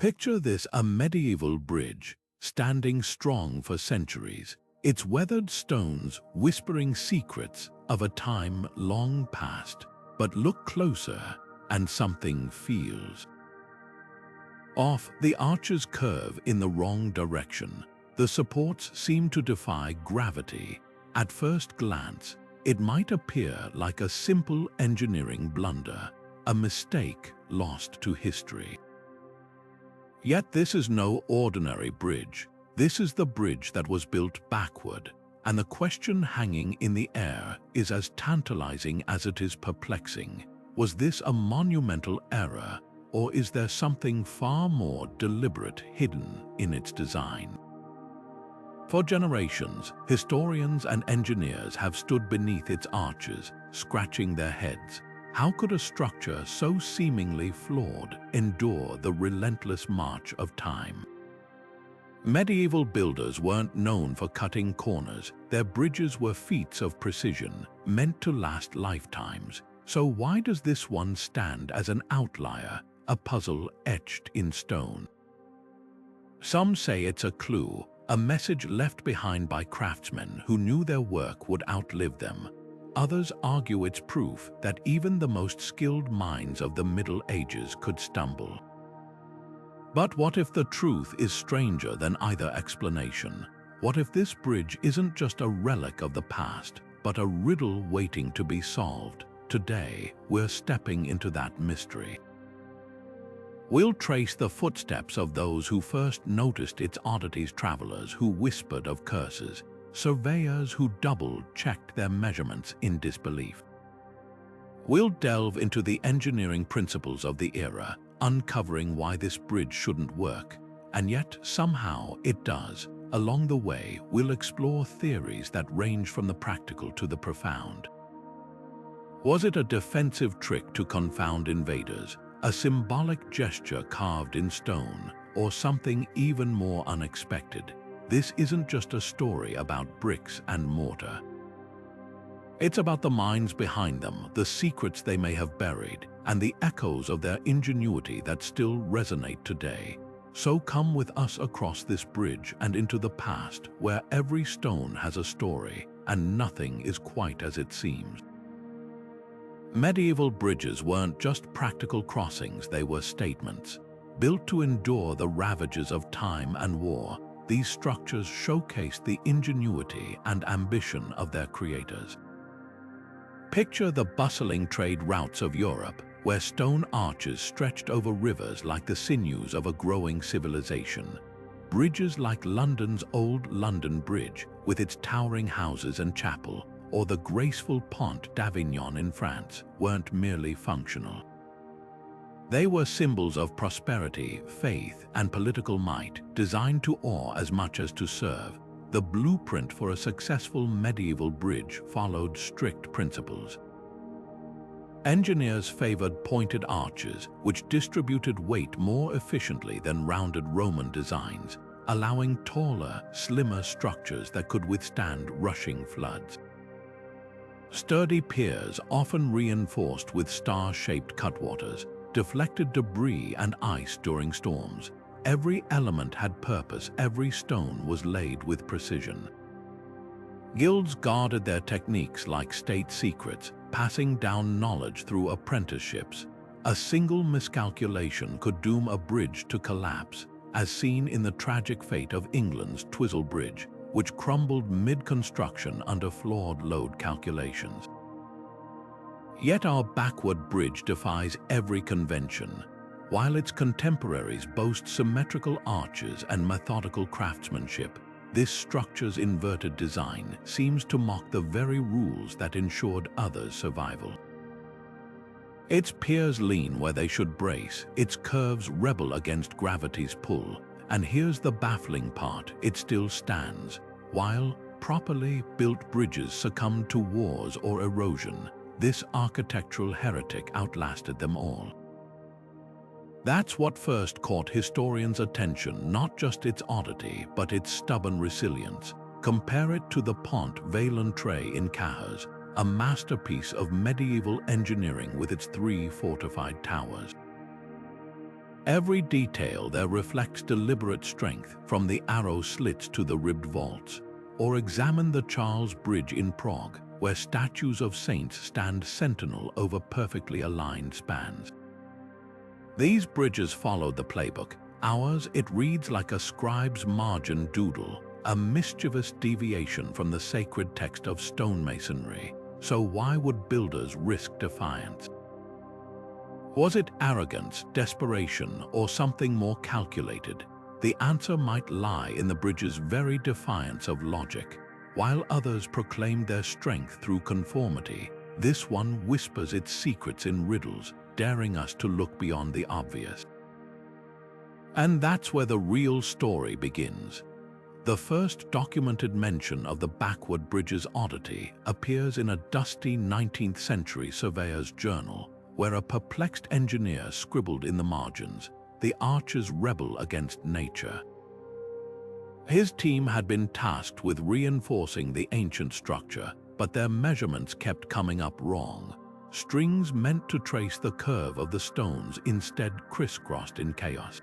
Picture this: a medieval bridge, standing strong for centuries, its weathered stones whispering secrets of a time long past. But look closer, and something feels off. The arches curve in the wrong direction. The supports seem to defy gravity. At first glance, it might appear like a simple engineering blunder, a mistake lost to history. Yet this is no ordinary bridge. This is the bridge that was built backward, and the question hanging in the air is as tantalizing as it is perplexing. Was this a monumental error, or is there something far more deliberate hidden in its design? For generations, historians and engineers have stood beneath its arches, scratching their heads. How could a structure so seemingly flawed endure the relentless march of time? Medieval builders weren't known for cutting corners. Their bridges were feats of precision, meant to last lifetimes. So why does this one stand as an outlier, a puzzle etched in stone? Some say it's a clue, a message left behind by craftsmen who knew their work would outlive them. Others argue it's proof that even the most skilled minds of the Middle Ages could stumble. But what if the truth is stranger than either explanation? What if this bridge isn't just a relic of the past, but a riddle waiting to be solved? Today, we're stepping into that mystery. We'll trace the footsteps of those who first noticed its oddities, travelers who whispered of curses, surveyors who double-checked their measurements in disbelief. We'll delve into the engineering principles of the era, uncovering why this bridge shouldn't work, and yet somehow it does. Along the way, we'll explore theories that range from the practical to the profound. Was it a defensive trick to confound invaders, a symbolic gesture carved in stone, or something even more unexpected? This isn't just a story about bricks and mortar. It's about the minds behind them, the secrets they may have buried, and the echoes of their ingenuity that still resonate today. So come with us across this bridge and into the past, where every stone has a story and nothing is quite as it seems. Medieval bridges weren't just practical crossings, they were statements. Built to endure the ravages of time and war, these structures showcased the ingenuity and ambition of their creators. Picture the bustling trade routes of Europe, where stone arches stretched over rivers like the sinews of a growing civilization. Bridges like London's Old London Bridge, with its towering houses and chapel, or the graceful Pont d'Avignon in France, weren't merely functional. They were symbols of prosperity, faith, and political might, designed to awe as much as to serve. The blueprint for a successful medieval bridge followed strict principles. Engineers favored pointed arches, which distributed weight more efficiently than rounded Roman designs, allowing taller, slimmer structures that could withstand rushing floods. Sturdy piers, often reinforced with star-shaped cutwaters, deflected debris and ice during storms. Every element had purpose, every stone was laid with precision. Guilds guarded their techniques like state secrets, passing down knowledge through apprenticeships. A single miscalculation could doom a bridge to collapse, as seen in the tragic fate of England's Twizel Bridge, which crumbled mid-construction under flawed load calculations. Yet our backward bridge defies every convention. While its contemporaries boast symmetrical arches and methodical craftsmanship, this structure's inverted design seems to mock the very rules that ensured others' survival. Its piers lean where they should brace, its curves rebel against gravity's pull, and here's the baffling part: it still stands. While properly built bridges succumbed to wars or erosion, this architectural heretic outlasted them all. That's what first caught historians' attention, not just its oddity, but its stubborn resilience. Compare it to the Pont Vaillancourt in Cahors, a masterpiece of medieval engineering with its 3 fortified towers. Every detail there reflects deliberate strength, from the arrow slits to the ribbed vaults. Or examine the Charles Bridge in Prague, where statues of saints stand sentinel over perfectly aligned spans. These bridges followed the playbook. Ours, it reads like a scribe's margin doodle, a mischievous deviation from the sacred text of stonemasonry. So why would builders risk defiance? Was it arrogance, desperation, or something more calculated? The answer might lie in the bridge's very defiance of logic. While others proclaimed their strength through conformity, this one whispers its secrets in riddles, daring us to look beyond the obvious. And that's where the real story begins. The first documented mention of the backward bridge's oddity appears in a dusty 19th century surveyor's journal, where a perplexed engineer scribbled in the margins, "The archers rebel against nature." His team had been tasked with reinforcing the ancient structure, but their measurements kept coming up wrong. Strings meant to trace the curve of the stones instead crisscrossed in chaos.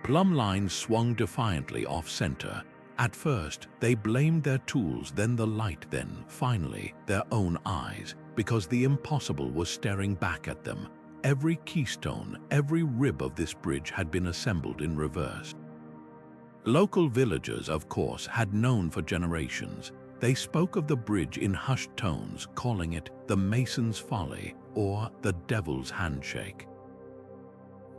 Plumb lines swung defiantly off-center. At first, they blamed their tools, then the light, then, finally, their own eyes, because the impossible was staring back at them. Every keystone, every rib of this bridge had been assembled in reverse. Local villagers, of course, had known for generations. They spoke of the bridge in hushed tones, calling it the mason's folly or the devil's handshake.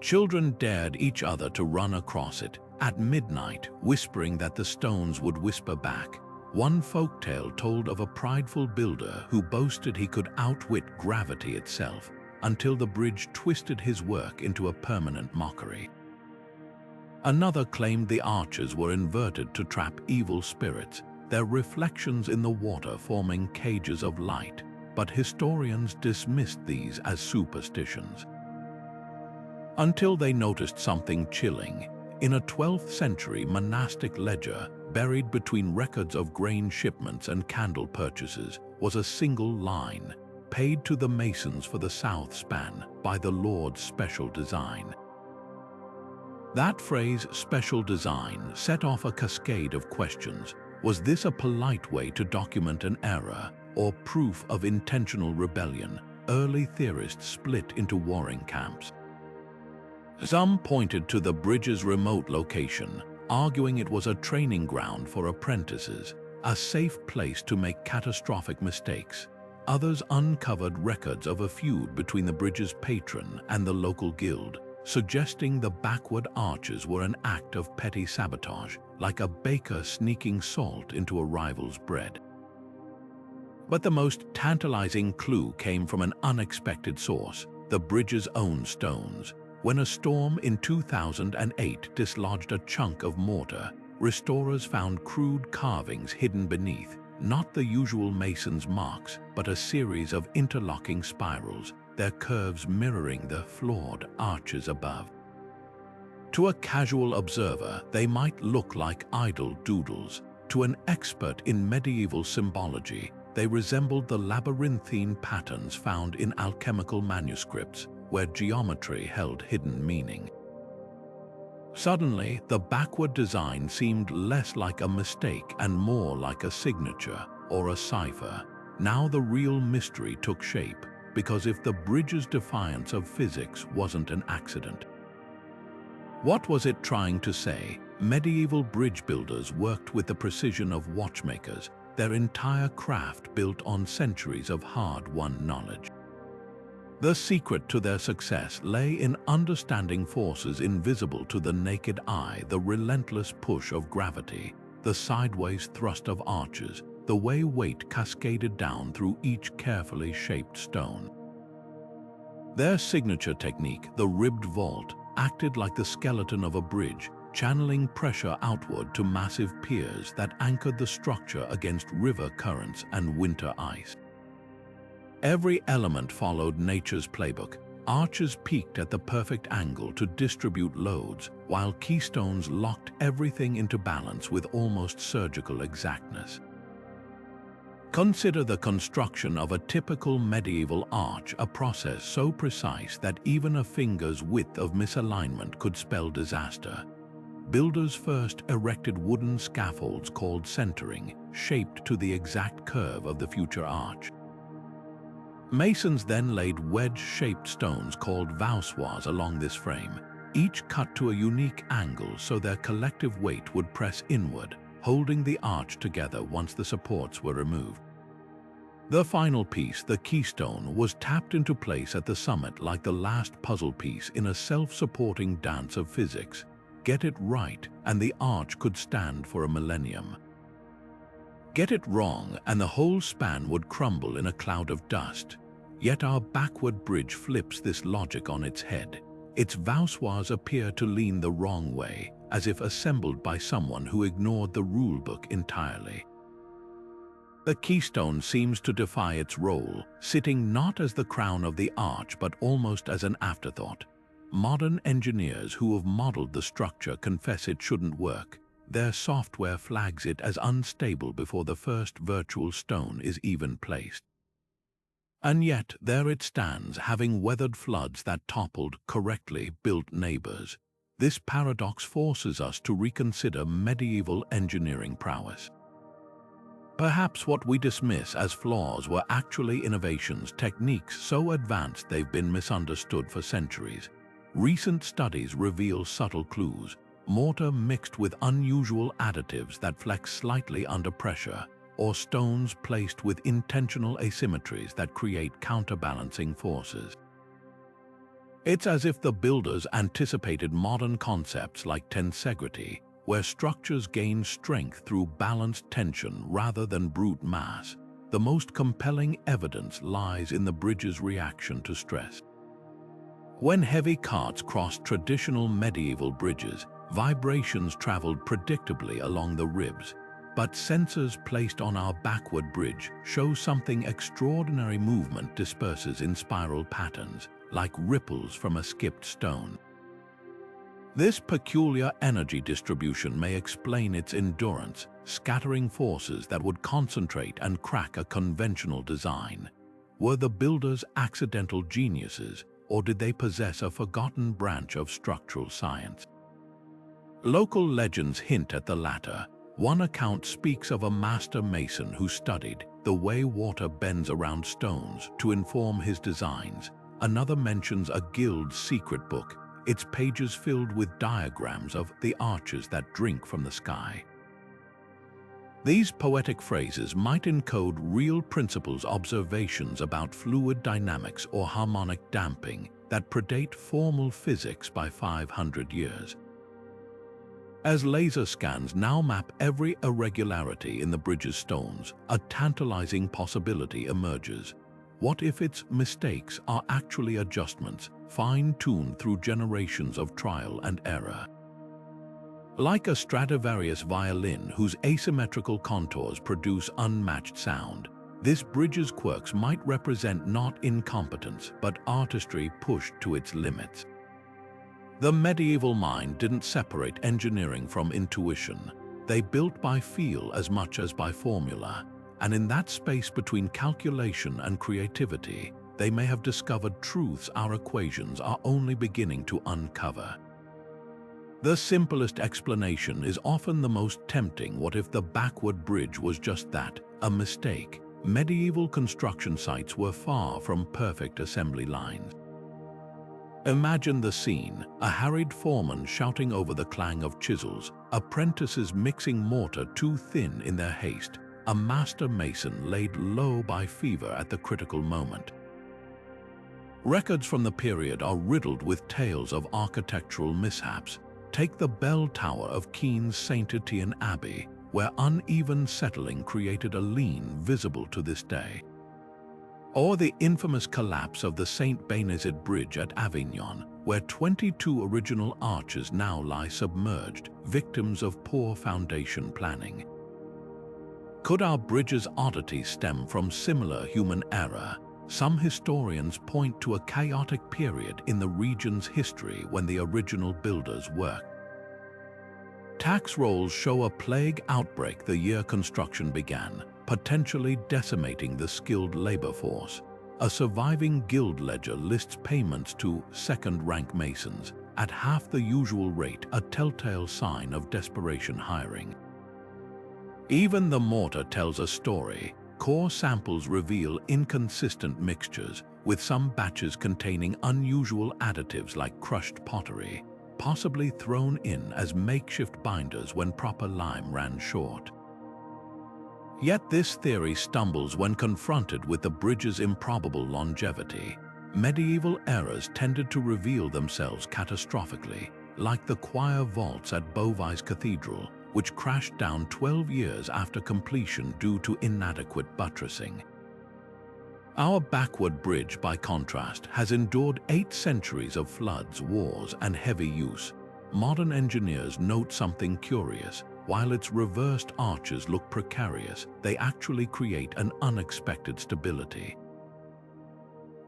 Children dared each other to run across it, at midnight, whispering that the stones would whisper back. One folktale told of a prideful builder who boasted he could outwit gravity itself, until the bridge twisted his work into a permanent mockery. Another claimed the arches were inverted to trap evil spirits, their reflections in the water forming cages of light, but historians dismissed these as superstitions. Until they noticed something chilling. In a 12th century monastic ledger, buried between records of grain shipments and candle purchases, was a single line, "Paid to the masons for the south span by the Lord's special design." That phrase, special design, set off a cascade of questions. Was this a polite way to document an error, or proof of intentional rebellion? Early theorists split into warring camps. Some pointed to the bridge's remote location, arguing it was a training ground for apprentices, a safe place to make catastrophic mistakes. Others uncovered records of a feud between the bridge's patron and the local guild, suggesting the backward arches were an act of petty sabotage, like a baker sneaking salt into a rival's bread. But the most tantalizing clue came from an unexpected source, the bridge's own stones. When a storm in 2008 dislodged a chunk of mortar, restorers found crude carvings hidden beneath, not the usual mason's marks, but a series of interlocking spirals, their curves mirroring the flawed arches above. To a casual observer, they might look like idle doodles. To an expert in medieval symbology, they resembled the labyrinthine patterns found in alchemical manuscripts, where geometry held hidden meaning. Suddenly, the backward design seemed less like a mistake and more like a signature or a cipher. Now the real mystery took shape, because if the bridge's defiance of physics wasn't an accident, what was it trying to say? Medieval bridge builders worked with the precision of watchmakers, their entire craft built on centuries of hard-won knowledge. The secret to their success lay in understanding forces invisible to the naked eye, the relentless push of gravity, the sideways thrust of arches, the way weight cascaded down through each carefully shaped stone. Their signature technique, the ribbed vault, acted like the skeleton of a bridge, channeling pressure outward to massive piers that anchored the structure against river currents and winter ice. Every element followed nature's playbook. Arches peaked at the perfect angle to distribute loads, while keystones locked everything into balance with almost surgical exactness. Consider the construction of a typical medieval arch, a process so precise that even a finger's width of misalignment could spell disaster. Builders first erected wooden scaffolds called centering, shaped to the exact curve of the future arch. Masons then laid wedge-shaped stones called voussoirs along this frame, each cut to a unique angle so their collective weight would press inward, holding the arch together once the supports were removed. The final piece, the keystone, was tapped into place at the summit like the last puzzle piece in a self-supporting dance of physics. Get it right, and the arch could stand for a millennium. Get it wrong, and the whole span would crumble in a cloud of dust. Yet our backward bridge flips this logic on its head. Its voussoirs appear to lean the wrong way, as if assembled by someone who ignored the rulebook entirely. The keystone seems to defy its role, sitting not as the crown of the arch but almost as an afterthought. Modern engineers who have modeled the structure confess it shouldn't work. Their software flags it as unstable before the first virtual stone is even placed. And yet there it stands, having weathered floods that toppled correctly built neighbors. This paradox forces us to reconsider medieval engineering prowess. Perhaps what we dismiss as flaws were actually innovations, techniques so advanced they've been misunderstood for centuries. Recent studies reveal subtle clues: mortar mixed with unusual additives that flex slightly under pressure, or stones placed with intentional asymmetries that create counterbalancing forces. It's as if the builders anticipated modern concepts like tensegrity, where structures gain strength through balanced tension rather than brute mass. The most compelling evidence lies in the bridge's reaction to stress. When heavy carts crossed traditional medieval bridges, vibrations traveled predictably along the ribs, but sensors placed on our backward bridge show something extraordinary. Movement disperses in spiral patterns, like ripples from a skipped stone. This peculiar energy distribution may explain its endurance, scattering forces that would concentrate and crack a conventional design. Were the builders accidental geniuses, or did they possess a forgotten branch of structural science? Local legends hint at the latter. One account speaks of a master mason who studied the way water bends around stones to inform his designs. Another mentions a guild's secret book, its pages filled with diagrams of the arches that drink from the sky. These poetic phrases might encode real principles, observations about fluid dynamics or harmonic damping that predate formal physics by 500 years. As laser scans now map every irregularity in the bridge's stones, a tantalizing possibility emerges. What if its mistakes are actually adjustments, fine-tuned through generations of trial and error? Like a Stradivarius violin whose asymmetrical contours produce unmatched sound, this bridge's quirks might represent not incompetence but artistry pushed to its limits. The medieval mind didn't separate engineering from intuition. They built by feel as much as by formula, and in that space between calculation and creativity, they may have discovered truths our equations are only beginning to uncover. The simplest explanation is often the most tempting. What if the backward bridge was just that, a mistake? Medieval construction sites were far from perfect assembly lines. Imagine the scene: a harried foreman shouting over the clang of chisels, apprentices mixing mortar too thin in their haste, a master mason laid low by fever at the critical moment. Records from the period are riddled with tales of architectural mishaps. Take the bell tower of Keen's St. Etienne Abbey, where uneven settling created a lean visible to this day. Or the infamous collapse of the St. Bénézet Bridge at Avignon, where 22 original arches now lie submerged, victims of poor foundation planning. Could our bridge's oddities stem from similar human error? Some historians point to a chaotic period in the region's history when the original builders worked. Tax rolls show a plague outbreak the year construction began. potentially decimating the skilled labor force. A surviving guild ledger lists payments to second-rank masons at half the usual rate, a telltale sign of desperation hiring. Even the mortar tells a story. Core samples reveal inconsistent mixtures, with some batches containing unusual additives like crushed pottery, possibly thrown in as makeshift binders when proper lime ran short. Yet this theory stumbles when confronted with the bridge's improbable longevity. Medieval eras tended to reveal themselves catastrophically, like the choir vaults at Beauvais Cathedral, which crashed down 12 years after completion due to inadequate buttressing. Our backward bridge, by contrast, has endured 8 centuries of floods, wars, and heavy use. Modern engineers note something curious. While its reversed arches look precarious, they actually create an unexpected stability.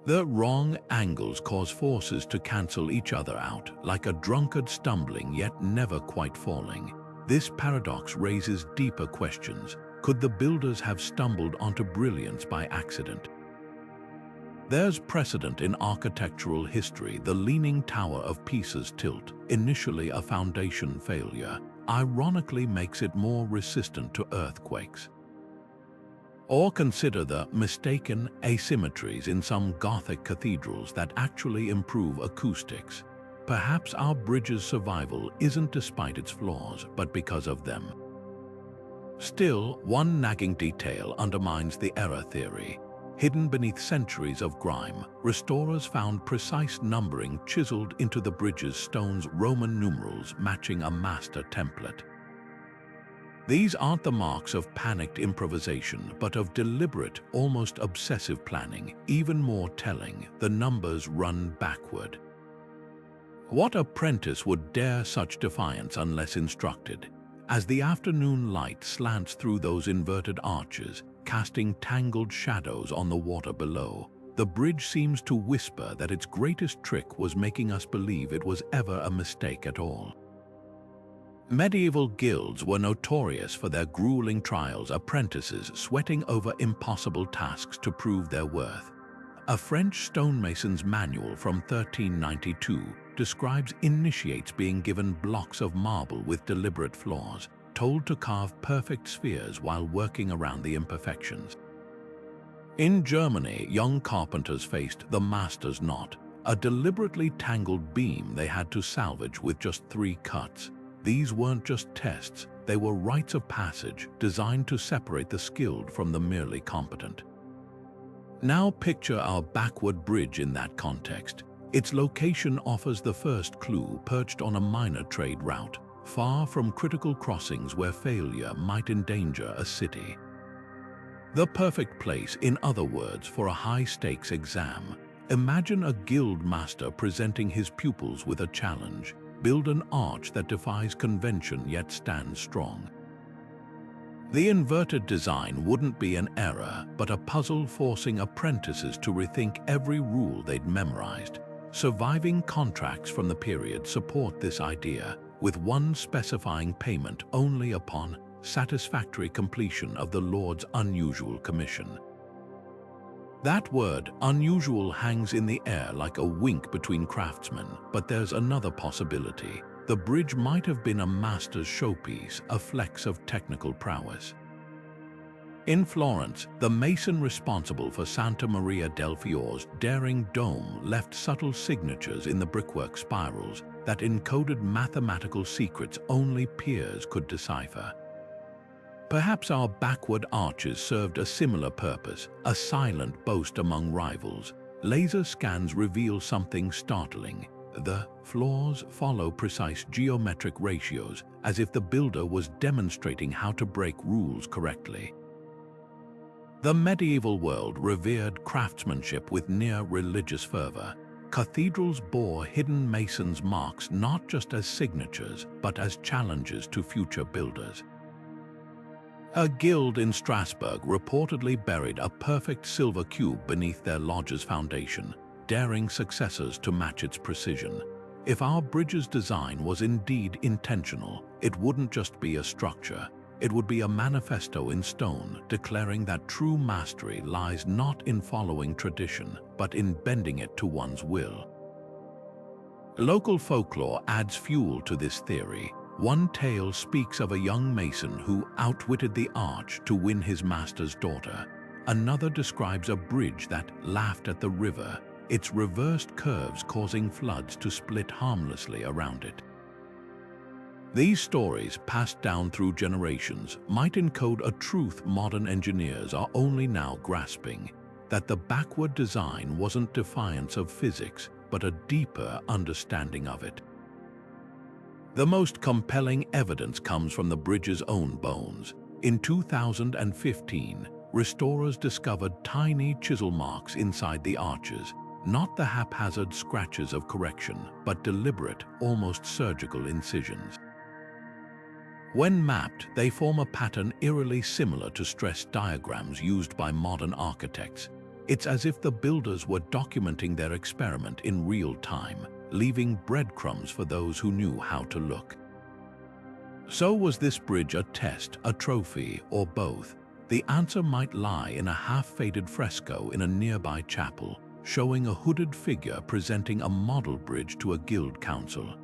The wrong angles cause forces to cancel each other out, like a drunkard stumbling yet never quite falling. This paradox raises deeper questions. Could the builders have stumbled onto brilliance by accident? There's precedent in architectural history. The Leaning Tower of Pisa's tilt, initially a foundation failure, ironically makes it more resistant to earthquakes. Or consider the mistaken asymmetries in some Gothic cathedrals that actually improve acoustics. Perhaps our bridge's survival isn't despite its flaws, but because of them. Still, one nagging detail undermines the error theory. Hidden beneath centuries of grime, restorers found precise numbering chiseled into the bridge's stone's Roman numerals matching a master template. These aren't the marks of panicked improvisation, but of deliberate, almost obsessive planning. Even more telling, the numbers run backward. What apprentice would dare such defiance unless instructed? As the afternoon light slants through those inverted arches, casting tangled shadows on the water below, the bridge seems to whisper that its greatest trick was making us believe it was ever a mistake at all. Medieval guilds were notorious for their grueling trials, apprentices sweating over impossible tasks to prove their worth. A French stonemason's manual from 1392 describes initiates being given blocks of marble with deliberate flaws, told to carve perfect spheres while working around the imperfections. In Germany, young carpenters faced the master's knot, a deliberately tangled beam they had to salvage with just 3 cuts. These weren't just tests, they were rites of passage designed to separate the skilled from the merely competent. Now picture our backward bridge in that context. Its location offers the first clue, perched on a minor trade route, far from critical crossings where failure might endanger a city. The perfect place, in other words, for a high-stakes exam. Imagine a guild master presenting his pupils with a challenge: build an arch that defies convention yet stands strong. The inverted design wouldn't be an error, but a puzzle forcing apprentices to rethink every rule they'd memorized. Surviving contracts from the period support this idea, with one specifying payment only upon satisfactory completion of the Lord's unusual commission. That word, unusual, hangs in the air like a wink between craftsmen, but there's another possibility. The bridge might have been a master's showpiece, a flex of technical prowess. In Florence, the mason responsible for Santa Maria del Fiore's daring dome left subtle signatures in the brickwork spirals that encoded mathematical secrets only peers could decipher. Perhaps our backward arches served a similar purpose, a silent boast among rivals. Laser scans reveal something startling. The floors follow precise geometric ratios, as if the builder was demonstrating how to break rules correctly. The medieval world revered craftsmanship with near religious fervor. Cathedrals bore hidden masons' marks not just as signatures, but as challenges to future builders. A guild in Strasbourg reportedly buried a perfect silver cube beneath their lodge's foundation, daring successors to match its precision. If our bridge's design was indeed intentional, it wouldn't just be a structure. It would be a manifesto in stone declaring that true mastery lies not in following tradition, but in bending it to one's will. Local folklore adds fuel to this theory. One tale speaks of a young mason who outwitted the arch to win his master's daughter. Another describes a bridge that laughed at the river, its reversed curves causing floods to split harmlessly around it. These stories, passed down through generations, might encode a truth modern engineers are only now grasping, that the backward design wasn't defiance of physics, but a deeper understanding of it. The most compelling evidence comes from the bridge's own bones. In 2015, restorers discovered tiny chisel marks inside the arches, not the haphazard scratches of correction, but deliberate, almost surgical incisions. When mapped, they form a pattern eerily similar to stress diagrams used by modern architects. It's as if the builders were documenting their experiment in real time, leaving breadcrumbs for those who knew how to look. So was this bridge a test, a trophy, or both? The answer might lie in a half-faded fresco in a nearby chapel, showing a hooded figure presenting a model bridge to a guild council.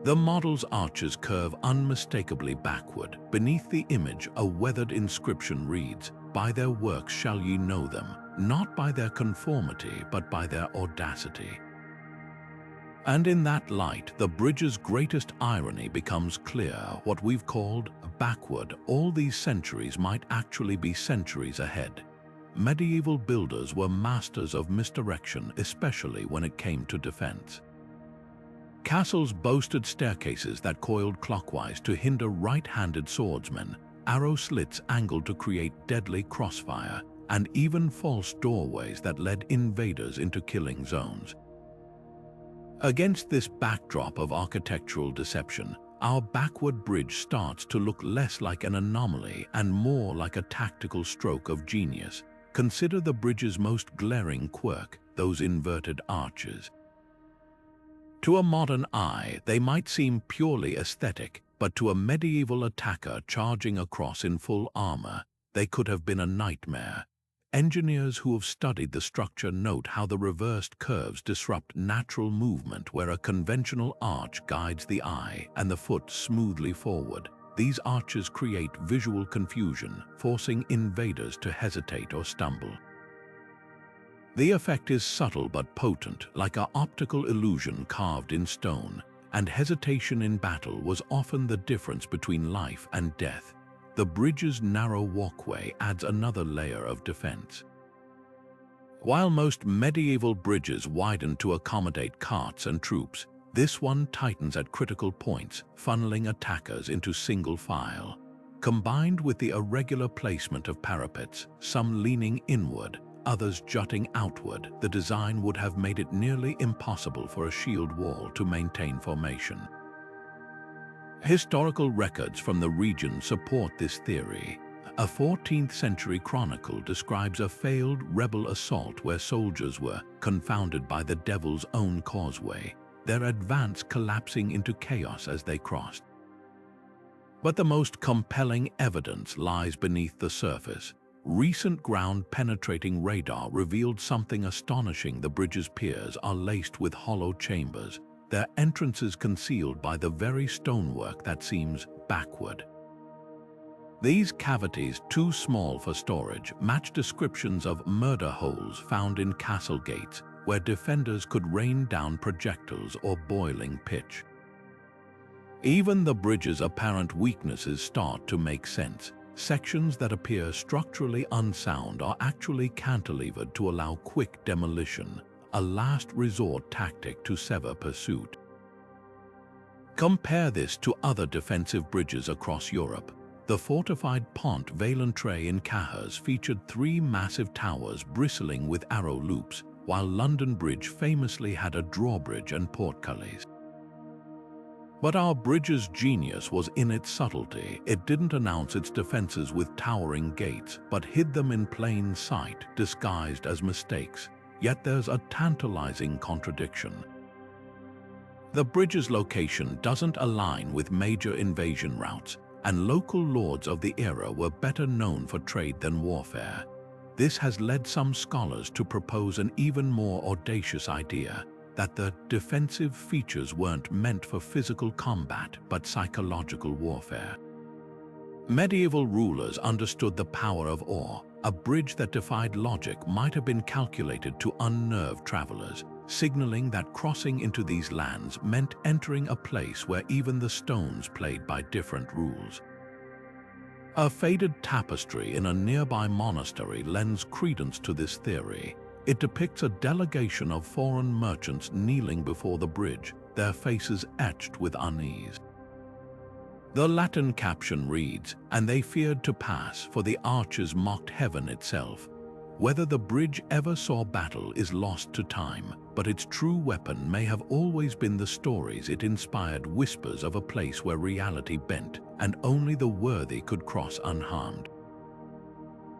The model's arches curve unmistakably backward. Beneath the image, a weathered inscription reads, "By their works shall ye know them, not by their conformity, but by their audacity." And in that light, the bridge's greatest irony becomes clear. What we've called backward all these centuries might actually be centuries ahead. Medieval builders were masters of misdirection, especially when it came to defense. Castles boasted staircases that coiled clockwise to hinder right-handed swordsmen, arrow slits angled to create deadly crossfire, and even false doorways that led invaders into killing zones. Against this backdrop of architectural deception, our backward bridge starts to look less like an anomaly and more like a tactical stroke of genius. Consider the bridge's most glaring quirk, those inverted arches. To a modern eye, they might seem purely aesthetic, but to a medieval attacker charging across in full armor, they could have been a nightmare. Engineers who have studied the structure note how the reversed curves disrupt natural movement where a conventional arch guides the eye and the foot smoothly forward. These arches create visual confusion, forcing invaders to hesitate or stumble. The effect is subtle but potent, like an optical illusion carved in stone, and hesitation in battle was often the difference between life and death. The bridge's narrow walkway adds another layer of defense. While most medieval bridges widen to accommodate carts and troops, this one tightens at critical points, funneling attackers into single file. Combined with the irregular placement of parapets, some leaning inward, others jutting outward, the design would have made it nearly impossible for a shield wall to maintain formation. Historical records from the region support this theory. A 14th century chronicle describes a failed rebel assault where soldiers were confounded by the devil's own causeway, their advance collapsing into chaos as they crossed. But the most compelling evidence lies beneath the surface. Recent ground-penetrating radar revealed something astonishing. The bridge's piers are laced with hollow chambers, their entrances concealed by the very stonework that seems backward. These cavities, too small for storage, match descriptions of murder holes found in castle gates, where defenders could rain down projectiles or boiling pitch. Even the bridge's apparent weaknesses start to make sense. Sections that appear structurally unsound are actually cantilevered to allow quick demolition, a last resort tactic to sever pursuit. Compare this to other defensive bridges across Europe. The fortified Pont Valentre in Cahors featured 3 massive towers bristling with arrow loops, while London Bridge famously had a drawbridge and portcullis. But our bridge's genius was in its subtlety. It didn't announce its defenses with towering gates, but hid them in plain sight, disguised as mistakes. Yet there's a tantalizing contradiction. The bridge's location doesn't align with major invasion routes. and local lords of the era were better known for trade than warfare. This has led some scholars to propose an even more audacious idea, that the defensive features weren't meant for physical combat but psychological warfare. Medieval rulers understood the power of awe. A bridge that defied logic might have been calculated to unnerve travelers, signaling that crossing into these lands meant entering a place where even the stones played by different rules. A faded tapestry in a nearby monastery lends credence to this theory. It depicts a delegation of foreign merchants kneeling before the bridge, their faces etched with unease. The Latin caption reads, "And they feared to pass, for the archers mocked heaven itself." Whether the bridge ever saw battle is lost to time, but its true weapon may have always been the stories it inspired, whispers of a place where reality bent, and only the worthy could cross unharmed.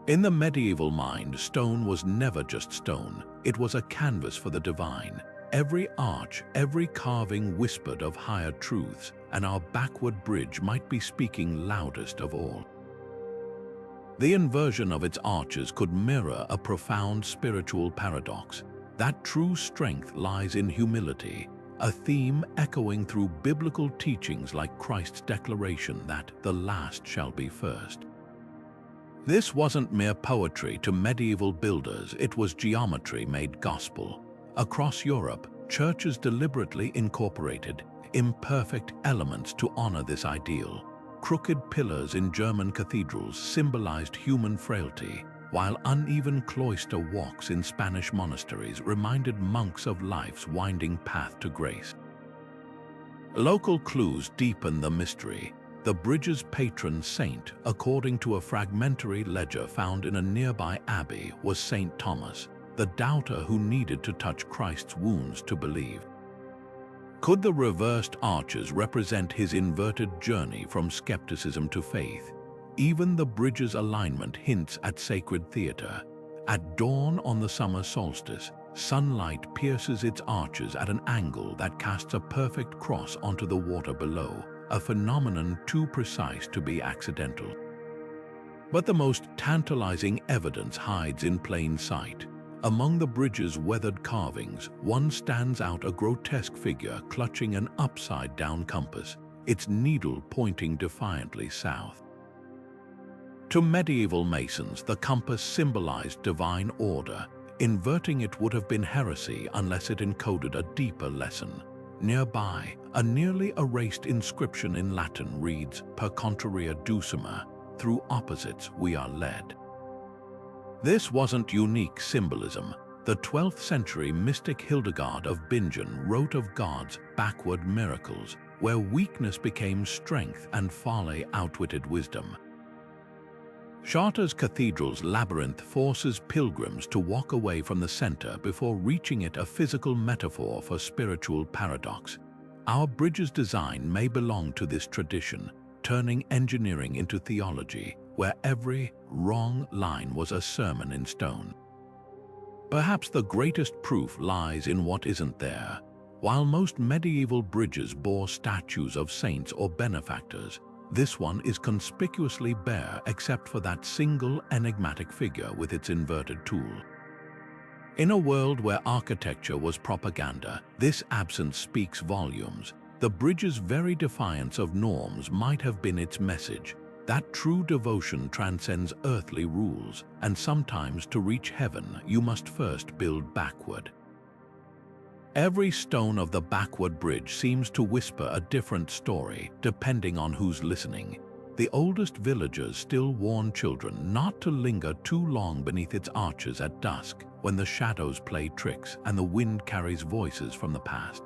In the medieval mind, stone was never just stone. It was a canvas for the divine. Every arch, every carving whispered of higher truths, and our backward bridge might be speaking loudest of all. The inversion of its arches could mirror a profound spiritual paradox. That true strength lies in humility, a theme echoing through biblical teachings like Christ's declaration that the last shall be first. This wasn't mere poetry to medieval builders, it was geometry made gospel. Across Europe, churches deliberately incorporated imperfect elements to honor this ideal. Crooked pillars in German cathedrals symbolized human frailty, while uneven cloister walks in Spanish monasteries reminded monks of life's winding path to grace. Local clues deepen the mystery. The bridge's patron saint, according to a fragmentary ledger found in a nearby abbey, was Saint Thomas, the doubter who needed to touch Christ's wounds to believe. Could the reversed arches represent his inverted journey from skepticism to faith? Even the bridge's alignment hints at sacred theater. At dawn on the summer solstice, sunlight pierces its arches at an angle that casts a perfect cross onto the water below, a phenomenon too precise to be accidental. But the most tantalizing evidence hides in plain sight. Among the bridge's weathered carvings, one stands out, a grotesque figure clutching an upside-down compass, its needle pointing defiantly south. To medieval masons, the compass symbolized divine order. Inverting it would have been heresy unless it encoded a deeper lesson. Nearby, a nearly erased inscription in Latin reads, "Per contraria ducimus," through opposites we are led. This wasn't unique symbolism. The 12th century mystic Hildegard of Bingen wrote of God's backward miracles, where weakness became strength and folly outwitted wisdom. Chartres Cathedral's labyrinth forces pilgrims to walk away from the center before reaching it, a physical metaphor for spiritual paradox. Our bridge's design may belong to this tradition, turning engineering into theology, where every wrong line was a sermon in stone. Perhaps the greatest proof lies in what isn't there. While most medieval bridges bore statues of saints or benefactors, this one is conspicuously bare except for that single enigmatic figure with its inverted tool. In a world where architecture was propaganda, this absence speaks volumes. The bridge's very defiance of norms might have been its message, that true devotion transcends earthly rules, and sometimes to reach heaven you must first build backward. Every stone of the backward bridge seems to whisper a different story, depending on who's listening. The oldest villagers still warn children not to linger too long beneath its arches at dusk, when the shadows play tricks and the wind carries voices from the past.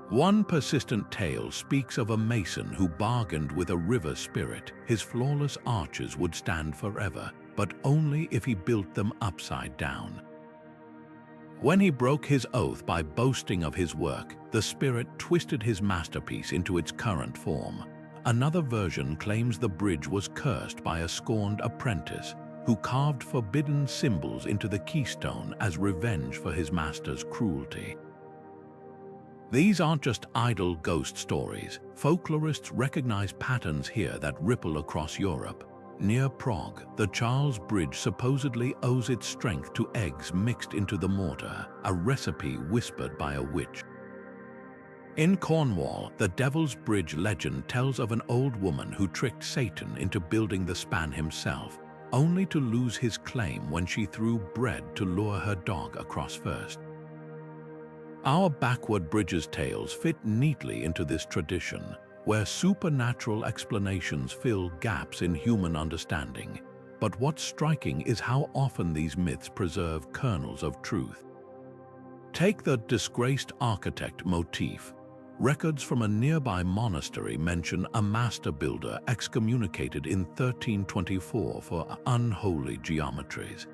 One persistent tale speaks of a mason who bargained with a river spirit. His flawless arches would stand forever, but only if he built them upside down. When he broke his oath by boasting of his work, the spirit twisted his masterpiece into its current form. Another version claims the bridge was cursed by a scorned apprentice who carved forbidden symbols into the keystone as revenge for his master's cruelty. These aren't just idle ghost stories. Folklorists recognize patterns here that ripple across Europe. Near Prague, the Charles Bridge supposedly owes its strength to eggs mixed into the mortar, a recipe whispered by a witch. In Cornwall, the Devil's Bridge legend tells of an old woman who tricked Satan into building the span himself, only to lose his claim when she threw bread to lure her dog across first. Our backward bridges tales fit neatly into this tradition, where supernatural explanations fill gaps in human understanding. But what's striking is how often these myths preserve kernels of truth. Take the disgraced architect motif. Records from a nearby monastery mention a master builder excommunicated in 1324 for unholy geometries.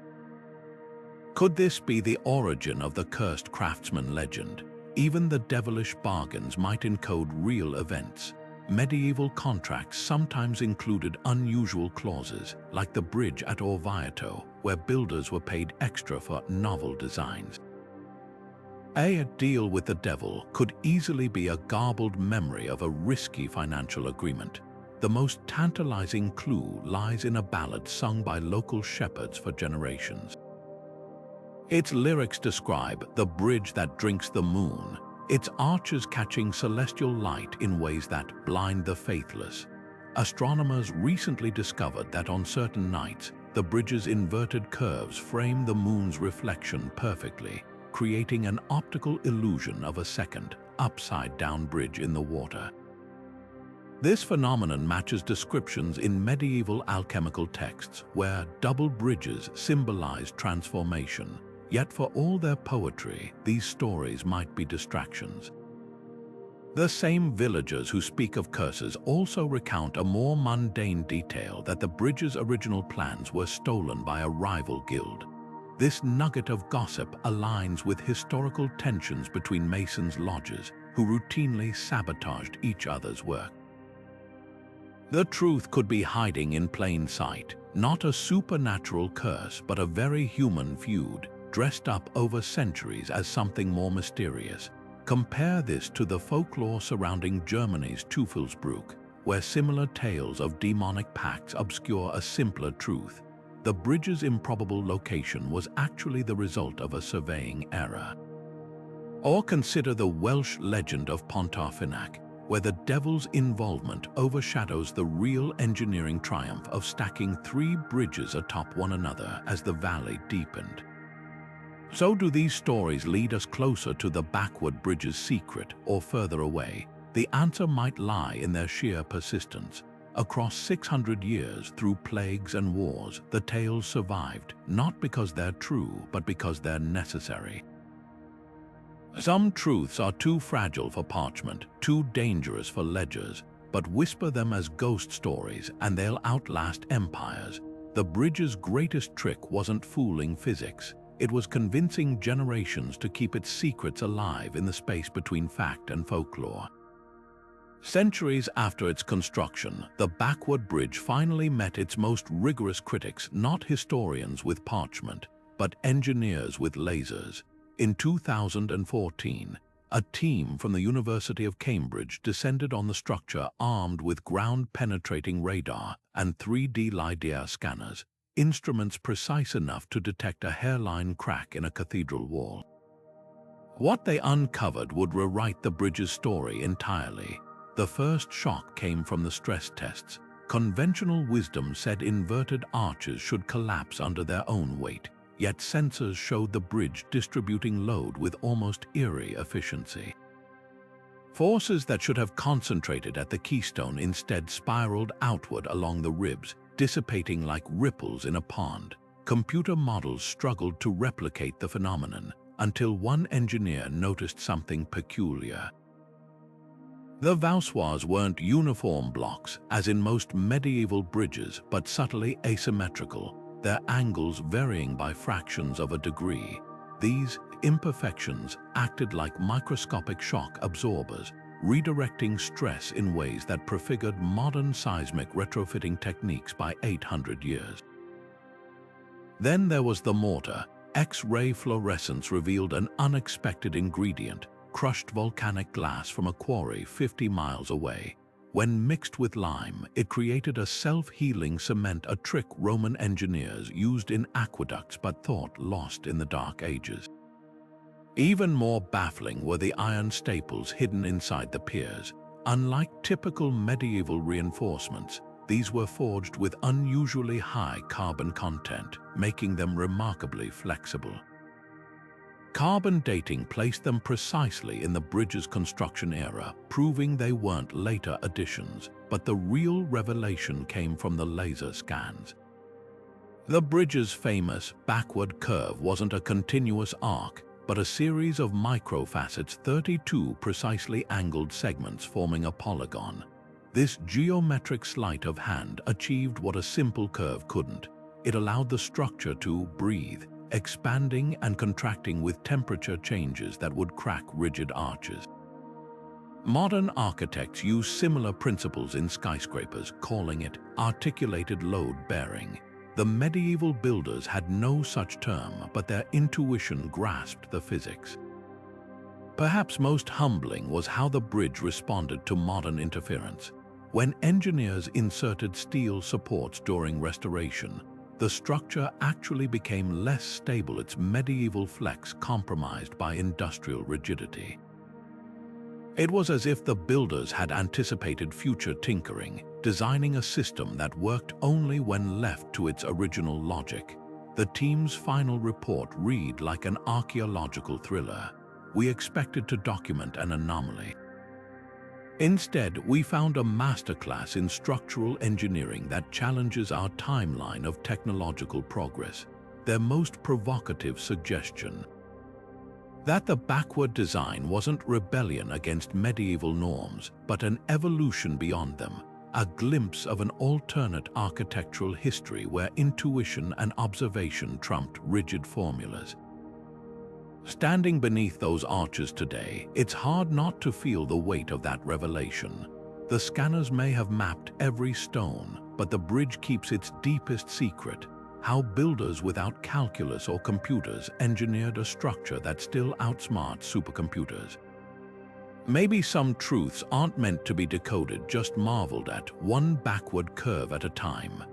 Could this be the origin of the cursed craftsman legend? Even the devilish bargains might encode real events. Medieval contracts sometimes included unusual clauses, like the bridge at Orvieto, where builders were paid extra for novel designs. A deal with the devil could easily be a garbled memory of a risky financial agreement. The most tantalizing clue lies in a ballad sung by local shepherds for generations. Its lyrics describe the bridge that drinks the moon, its arches catching celestial light in ways that blind the faithless. Astronomers recently discovered that on certain nights, the bridge's inverted curves frame the moon's reflection perfectly, creating an optical illusion of a second, upside-down bridge in the water. This phenomenon matches descriptions in medieval alchemical texts where double bridges symbolize transformation. Yet for all their poetry, these stories might be distractions. The same villagers who speak of curses also recount a more mundane detail: that the bridge's original plans were stolen by a rival guild. This nugget of gossip aligns with historical tensions between masons' lodges, who routinely sabotaged each other's work. The truth could be hiding in plain sight, not a supernatural curse but a very human feud, dressed up over centuries as something more mysterious. Compare this to the folklore surrounding Germany's Teufelsbrück, where similar tales of demonic pacts obscure a simpler truth. The bridge's improbable location was actually the result of a surveying error. Or consider the Welsh legend of Pontarfinac, where the devil's involvement overshadows the real engineering triumph of stacking 3 bridges atop one another as the valley deepened. So do these stories lead us closer to the backward bridge's secret, or further away? The answer might lie in their sheer persistence. Across 600 years, through plagues and wars, the tales survived, not because they're true, but because they're necessary. Some truths are too fragile for parchment, too dangerous for ledgers, but whisper them as ghost stories and they'll outlast empires. The bridge's greatest trick wasn't fooling physics. It was convincing generations to keep its secrets alive in the space between fact and folklore. Centuries after its construction, the backward bridge finally met its most rigorous critics, not historians with parchment, but engineers with lasers. In 2014, a team from the University of Cambridge descended on the structure armed with ground-penetrating radar and 3D LiDAR scanners, instruments precise enough to detect a hairline crack in a cathedral wall. What they uncovered would rewrite the bridge's story entirely. The first shock came from the stress tests. Conventional wisdom said inverted arches should collapse under their own weight, yet sensors showed the bridge distributing load with almost eerie efficiency. Forces that should have concentrated at the keystone instead spiraled outward along the ribs, dissipating like ripples in a pond. Computer models struggled to replicate the phenomenon until one engineer noticed something peculiar. The voussoirs weren't uniform blocks, as in most medieval bridges, but subtly asymmetrical, their angles varying by fractions of a degree. These imperfections acted like microscopic shock absorbers, redirecting stress in ways that prefigured modern seismic retrofitting techniques by 800 years. Then there was the mortar. X-ray fluorescence revealed an unexpected ingredient: crushed volcanic glass from a quarry 50 miles away. When mixed with lime, it created a self-healing cement, a trick Roman engineers used in aqueducts but thought lost in the Dark Ages. Even more baffling were the iron staples hidden inside the piers. Unlike typical medieval reinforcements, these were forged with unusually high carbon content, making them remarkably flexible. Carbon dating placed them precisely in the bridge's construction era, proving they weren't later additions, but the real revelation came from the laser scans. The bridge's famous backward curve wasn't a continuous arc, but a series of microfacets, 32 precisely angled segments forming a polygon. This geometric sleight of hand achieved what a simple curve couldn't. It allowed the structure to breathe, expanding and contracting with temperature changes that would crack rigid arches. Modern architects use similar principles in skyscrapers, calling it articulated load bearing. The medieval builders had no such term, but their intuition grasped the physics. Perhaps most humbling was how the bridge responded to modern interference. When engineers inserted steel supports during restoration, the structure actually became less stable, its medieval flex compromised by industrial rigidity. It was as if the builders had anticipated future tinkering, designing a system that worked only when left to its original logic. The team's final report read like an archaeological thriller. We expected to document an anomaly. Instead, we found a masterclass in structural engineering that challenges our timeline of technological progress. Their most provocative suggestion: that the backward design wasn't rebellion against medieval norms, but an evolution beyond them, a glimpse of an alternate architectural history where intuition and observation trumped rigid formulas. Standing beneath those arches today, it's hard not to feel the weight of that revelation. The scanners may have mapped every stone, but the bridge keeps its deepest secret: how builders without calculus or computers engineered a structure that still outsmarts supercomputers. Maybe some truths aren't meant to be decoded, just marveled at, one backward curve at a time.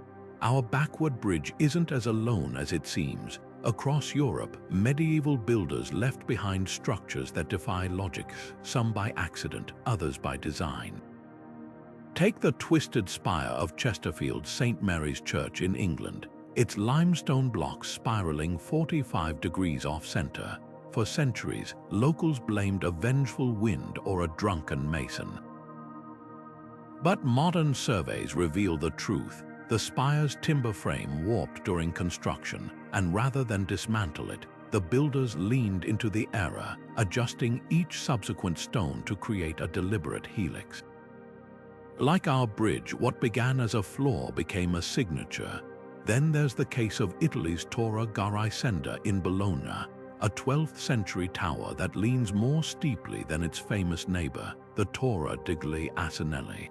Our backward bridge isn't as alone as it seems. Across Europe, medieval builders left behind structures that defy logic, some by accident, others by design. Take the twisted spire of Chesterfield's St. Mary's Church in England, its limestone blocks spiraling 45 degrees off-center. For centuries, locals blamed a vengeful wind or a drunken mason. But modern surveys reveal the truth. The spire's timber frame warped during construction, and rather than dismantle it, the builders leaned into the error, adjusting each subsequent stone to create a deliberate helix. Like our bridge, what began as a flaw became a signature. Then there's the case of Italy's Torre Garicenda in Bologna, a 12th century tower that leans more steeply than its famous neighbor, the Torre degli Asinelli.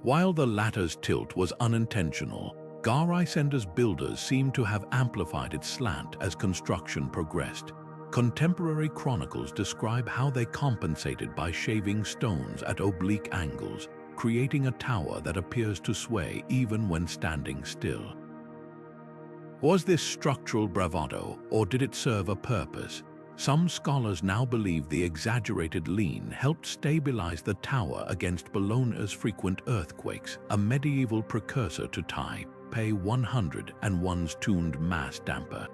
While the latter's tilt was unintentional, Garicenda's builders seem to have amplified its slant as construction progressed. Contemporary chronicles describe how they compensated by shaving stones at oblique angles, creating a tower that appears to sway even when standing still. Was this structural bravado, or did it serve a purpose? Some scholars now believe the exaggerated lean helped stabilize the tower against Bologna's frequent earthquakes, a medieval precursor to Taipei 101's tuned mass damper.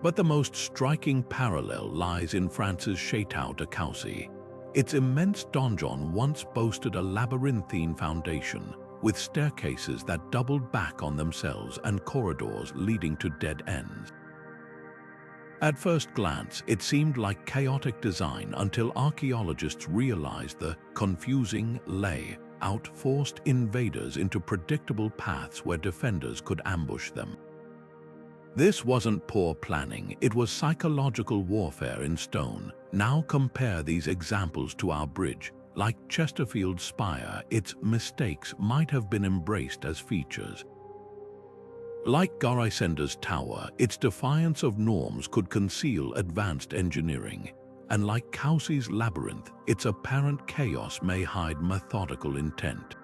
But the most striking parallel lies in France's Château de Coucy. Its immense donjon once boasted a labyrinthine foundation, with staircases that doubled back on themselves and corridors leading to dead ends. At first glance, it seemed like chaotic design until archaeologists realized the confusing layout forced invaders into predictable paths where defenders could ambush them. This wasn't poor planning, it was psychological warfare in stone. Now compare these examples to our bridge. Like Chesterfield's spire, its mistakes might have been embraced as features. Like Garicenda's tower, its defiance of norms could conceal advanced engineering. and like Cauchy's labyrinth, its apparent chaos may hide methodical intent.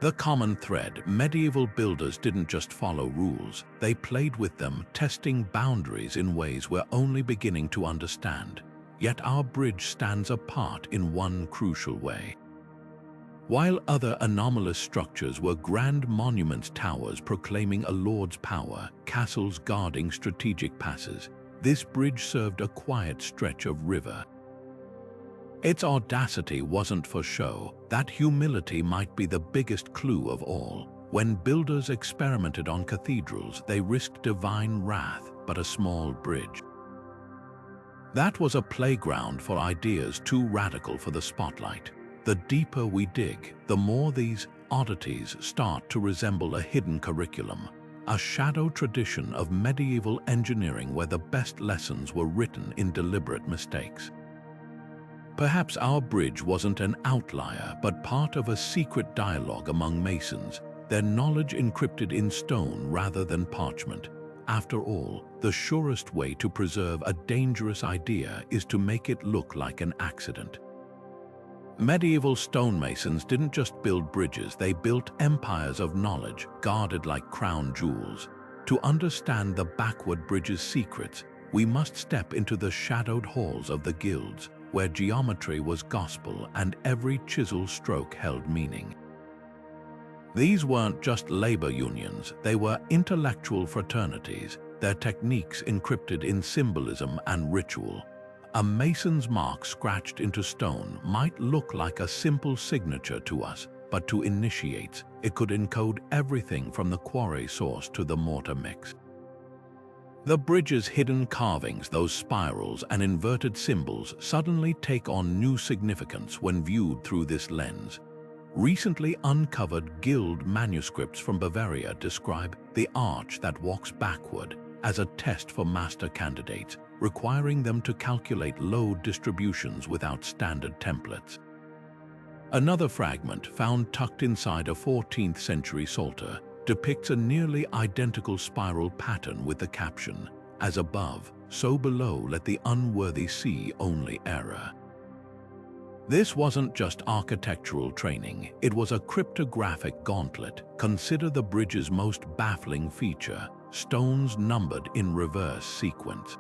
The common thread: medieval builders didn't just follow rules, they played with them, testing boundaries in ways we're only beginning to understand. Yet our bridge stands apart in one crucial way. While other anomalous structures were grand monument towers proclaiming a lord's power, castles guarding strategic passes, this bridge served a quiet stretch of river. Its audacity wasn't for show. That humility might be the biggest clue of all. When builders experimented on cathedrals, they risked divine wrath, but a small bridge. That was a playground for ideas too radical for the spotlight. The deeper we dig, the more these oddities start to resemble a hidden curriculum, a shadow tradition of medieval engineering where the best lessons were written in deliberate mistakes. Perhaps our bridge wasn't an outlier, but part of a secret dialogue among masons, their knowledge encrypted in stone rather than parchment. After all, the surest way to preserve a dangerous idea is to make it look like an accident. Medieval stonemasons didn't just build bridges, they built empires of knowledge, guarded like crown jewels. To understand the backward bridge's secrets, we must step into the shadowed halls of the guilds, where geometry was gospel and every chisel stroke held meaning. These weren't just labor unions, they were intellectual fraternities, their techniques encrypted in symbolism and ritual. A mason's mark scratched into stone might look like a simple signature to us, but to initiates, it could encode everything from the quarry source to the mortar mix. The bridge's hidden carvings, those spirals and inverted symbols, suddenly take on new significance when viewed through this lens. Recently uncovered guild manuscripts from Bavaria describe the arch that walks backward as a test for master candidates, requiring them to calculate load distributions without standard templates. Another fragment, found tucked inside a 14th century psalter, depicts a nearly identical spiral pattern with the caption, "As above, so below let the unworthy see only error." This wasn't just architectural training, it was a cryptographic gauntlet. Consider the bridge's most baffling feature: stones numbered in reverse sequence.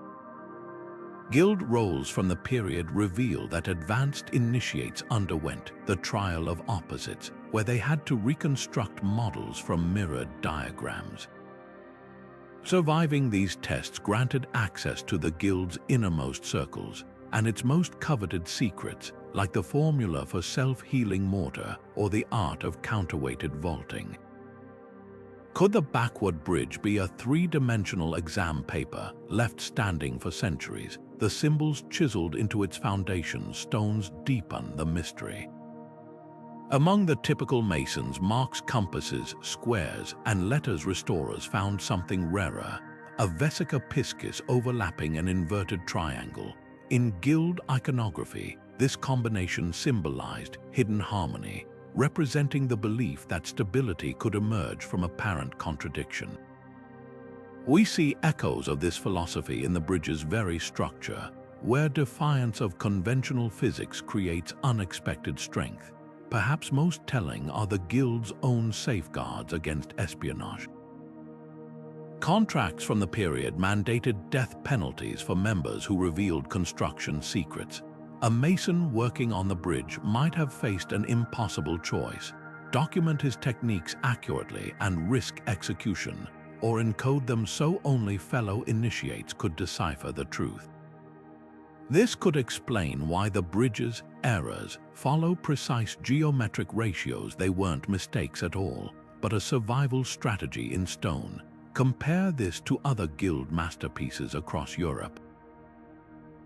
Guild rolls from the period reveal that advanced initiates underwent the trial of opposites, where they had to reconstruct models from mirrored diagrams. Surviving these tests granted access to the guild's innermost circles and its most coveted secrets, like the formula for self-healing mortar or the art of counterweighted vaulting. Could the backward bridge be a three-dimensional exam paper left standing for centuries? The symbols chiseled into its foundation stones deepen the mystery. Among the typical masons, marks, compasses, squares, and letters restorers found something rarer: a vesica piscis overlapping an inverted triangle. In guild iconography, this combination symbolized hidden harmony, representing the belief that stability could emerge from apparent contradiction. We see echoes of this philosophy in the bridge's very structure, where defiance of conventional physics creates unexpected strength. Perhaps most telling are the guild's own safeguards against espionage. Contracts from the period mandated death penalties for members who revealed construction secrets. A mason working on the bridge might have faced an impossible choice: document his techniques accurately and risk execution, or encode them so only fellow initiates could decipher the truth. This could explain why the bridge's errors follow precise geometric ratios. They weren't mistakes at all, but a survival strategy in stone. Compare this to other guild masterpieces across Europe.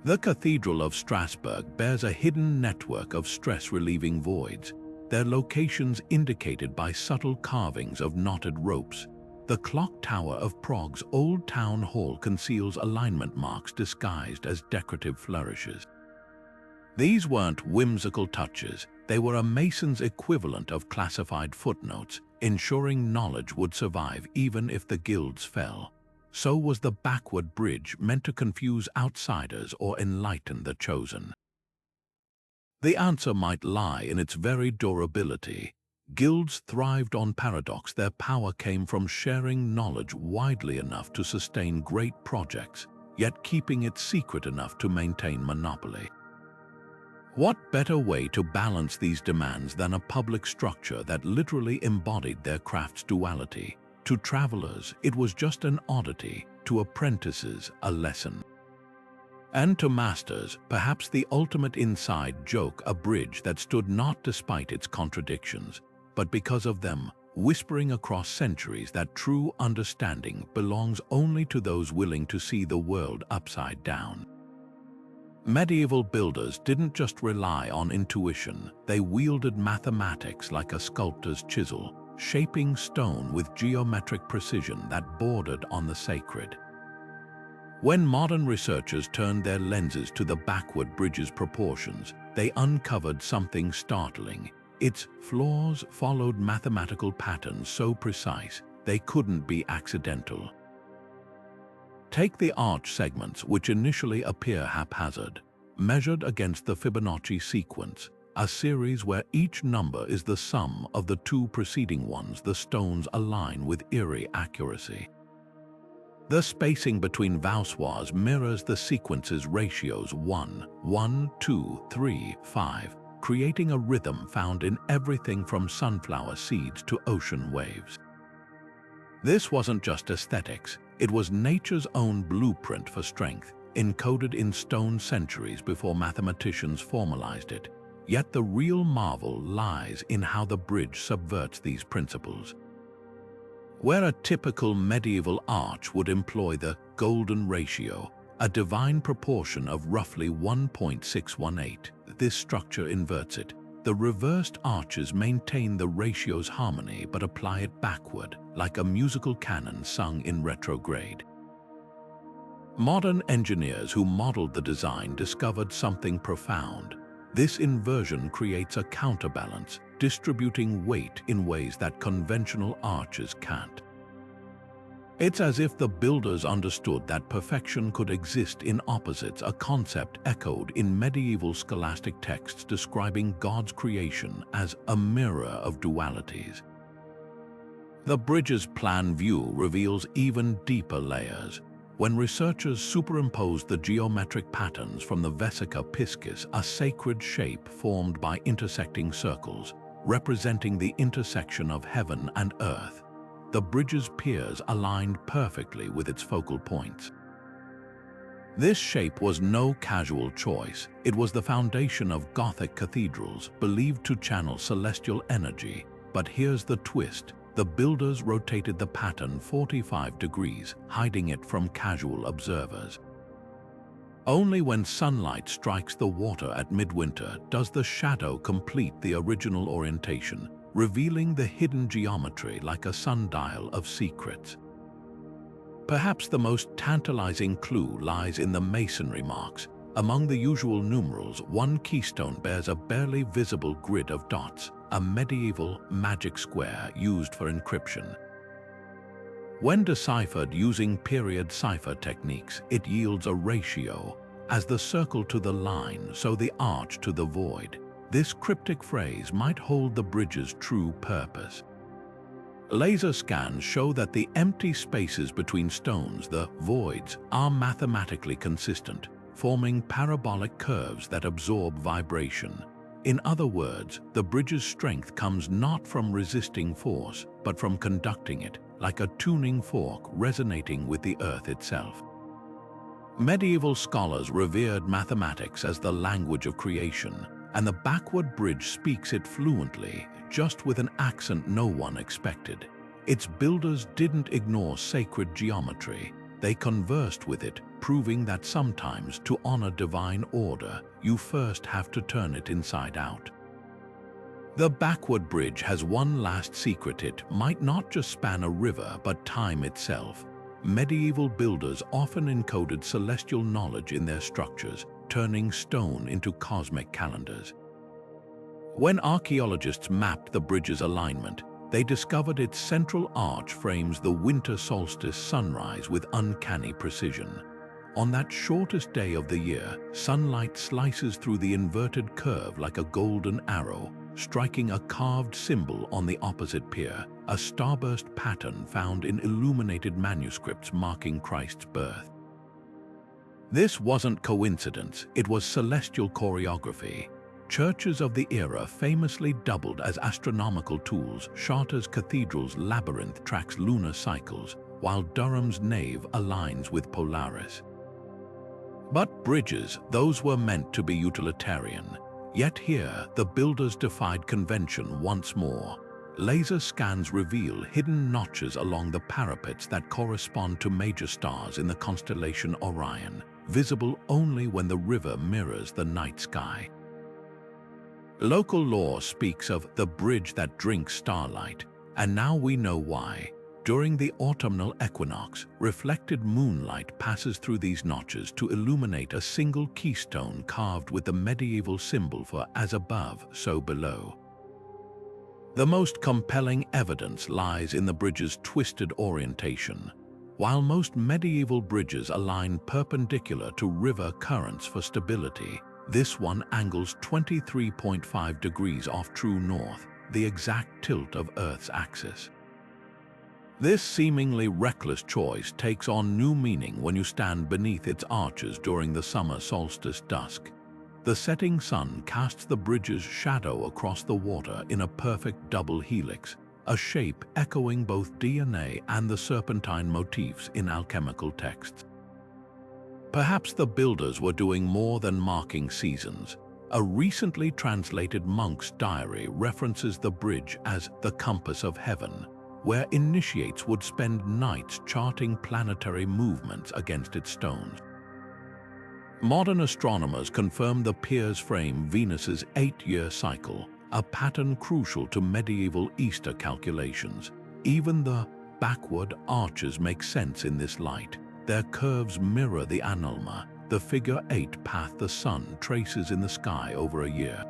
The Cathedral of Strasbourg bears a hidden network of stress-relieving voids, their locations indicated by subtle carvings of knotted ropes. The clock tower of Prague's Old Town Hall conceals alignment marks disguised as decorative flourishes. These weren't whimsical touches, they were a mason's equivalent of classified footnotes, ensuring knowledge would survive even if the guilds fell. so was the backward bridge meant to confuse outsiders or enlighten the chosen? The answer might lie in its very durability. Guilds thrived on paradox. Their power came from sharing knowledge widely enough to sustain great projects, yet keeping it secret enough to maintain monopoly. What better way to balance these demands than a public structure that literally embodied their craft's duality? To travelers, it was just an oddity; to apprentices, a lesson. And to masters, perhaps the ultimate inside joke, a bridge that stood not despite its contradictions, but because of them, whispering across centuries that true understanding belongs only to those willing to see the world upside down. Medieval builders didn't just rely on intuition, they wielded mathematics like a sculptor's chisel, shaping stone with geometric precision that bordered on the sacred. When modern researchers turned their lenses to the backward bridge's proportions, they uncovered something startling. Its flaws followed mathematical patterns so precise they couldn't be accidental. Take the arch segments, which initially appear haphazard, measured against the Fibonacci sequence, a series where each number is the sum of the two preceding ones. The stones align with eerie accuracy. The spacing between voussoirs mirrors the sequence's ratios 1, 1, 2, 3, 5, creating a rhythm found in everything from sunflower seeds to ocean waves. This wasn't just aesthetics, it was nature's own blueprint for strength, encoded in stone centuries before mathematicians formalized it. Yet the real marvel lies in how the bridge subverts these principles. Where a typical medieval arch would employ the golden ratio, a divine proportion of roughly 1.618, this structure inverts it. The reversed arches maintain the ratio's harmony but apply it backward, like a musical canon sung in retrograde. Modern engineers who modeled the design discovered something profound. This inversion creates a counterbalance, distributing weight in ways that conventional arches can't. It's as if the builders understood that perfection could exist in opposites, a concept echoed in medieval scholastic texts describing God's creation as a mirror of dualities. The bridge's plan view reveals even deeper layers. When researchers superimposed the geometric patterns from the Vesica Piscis, a sacred shape formed by intersecting circles, representing the intersection of heaven and earth, the bridge's piers aligned perfectly with its focal points. This shape was no casual choice. It was the foundation of Gothic cathedrals, believed to channel celestial energy. But here's the twist. The builders rotated the pattern 45 degrees, hiding it from casual observers. Only when sunlight strikes the water at midwinter does the shadow complete the original orientation, revealing the hidden geometry like a sundial of secrets. Perhaps the most tantalizing clue lies in the masonry marks. Among the usual numerals, one keystone bears a barely visible grid of dots, a medieval magic square used for encryption. When deciphered using period cipher techniques, it yields a ratio, as the circle to the line, so the arch to the void. This cryptic phrase might hold the bridge's true purpose. Laser scans show that the empty spaces between stones, the voids, are mathematically consistent, forming parabolic curves that absorb vibration. In other words, the bridge's strength comes not from resisting force, but from conducting it, like a tuning fork resonating with the earth itself. Medieval scholars revered mathematics as the language of creation, and the backward bridge speaks it fluently, just with an accent no one expected. Its builders didn't ignore sacred geometry. They conversed with it, proving that sometimes to honor divine order, you first have to turn it inside out. The backward bridge has one last secret. It might not just span a river, but time itself. Medieval builders often encoded celestial knowledge in their structures, turning stone into cosmic calendars. When archaeologists mapped the bridge's alignment, they discovered its central arch frames the winter solstice sunrise with uncanny precision. On that shortest day of the year, sunlight slices through the inverted curve like a golden arrow, striking a carved symbol on the opposite pier, a starburst pattern found in illuminated manuscripts marking Christ's birth. This wasn't coincidence, it was celestial choreography. Churches of the era famously doubled as astronomical tools. Chartres Cathedral's labyrinth tracks lunar cycles, while Durham's nave aligns with Polaris. But bridges, those were meant to be utilitarian. Yet here, the builders defied convention once more. Laser scans reveal hidden notches along the parapets that correspond to major stars in the constellation Orion, visible only when the river mirrors the night sky. Local lore speaks of the bridge that drinks starlight, and now we know why. During the autumnal equinox, reflected moonlight passes through these notches to illuminate a single keystone carved with the medieval symbol for as above, so below. The most compelling evidence lies in the bridge's twisted orientation. While most medieval bridges align perpendicular to river currents for stability, this one angles 23.5 degrees off true north, the exact tilt of Earth's axis. This seemingly reckless choice takes on new meaning when you stand beneath its arches during the summer solstice dusk. The setting sun casts the bridge's shadow across the water in a perfect double helix, a shape echoing both DNA and the serpentine motifs in alchemical texts. Perhaps the builders were doing more than marking seasons. A recently translated monk's diary references the bridge as the compass of heaven, where initiates would spend nights charting planetary movements against its stones. Modern astronomers confirm the pier's frame Venus's 8-year cycle, a pattern crucial to medieval Easter calculations. Even the backward arches make sense in this light. Their curves mirror the enigma, the figure 8 path the sun traces in the sky over a year.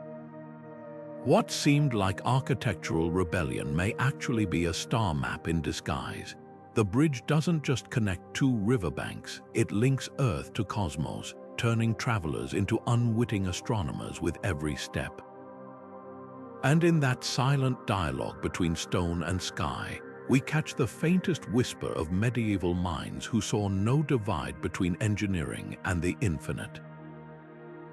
What seemed like architectural rebellion may actually be a star map in disguise. The bridge doesn't just connect two riverbanks, it links Earth to cosmos, turning travelers into unwitting astronomers with every step. And in that silent dialogue between stone and sky, we catch the faintest whisper of medieval minds who saw no divide between engineering and the infinite.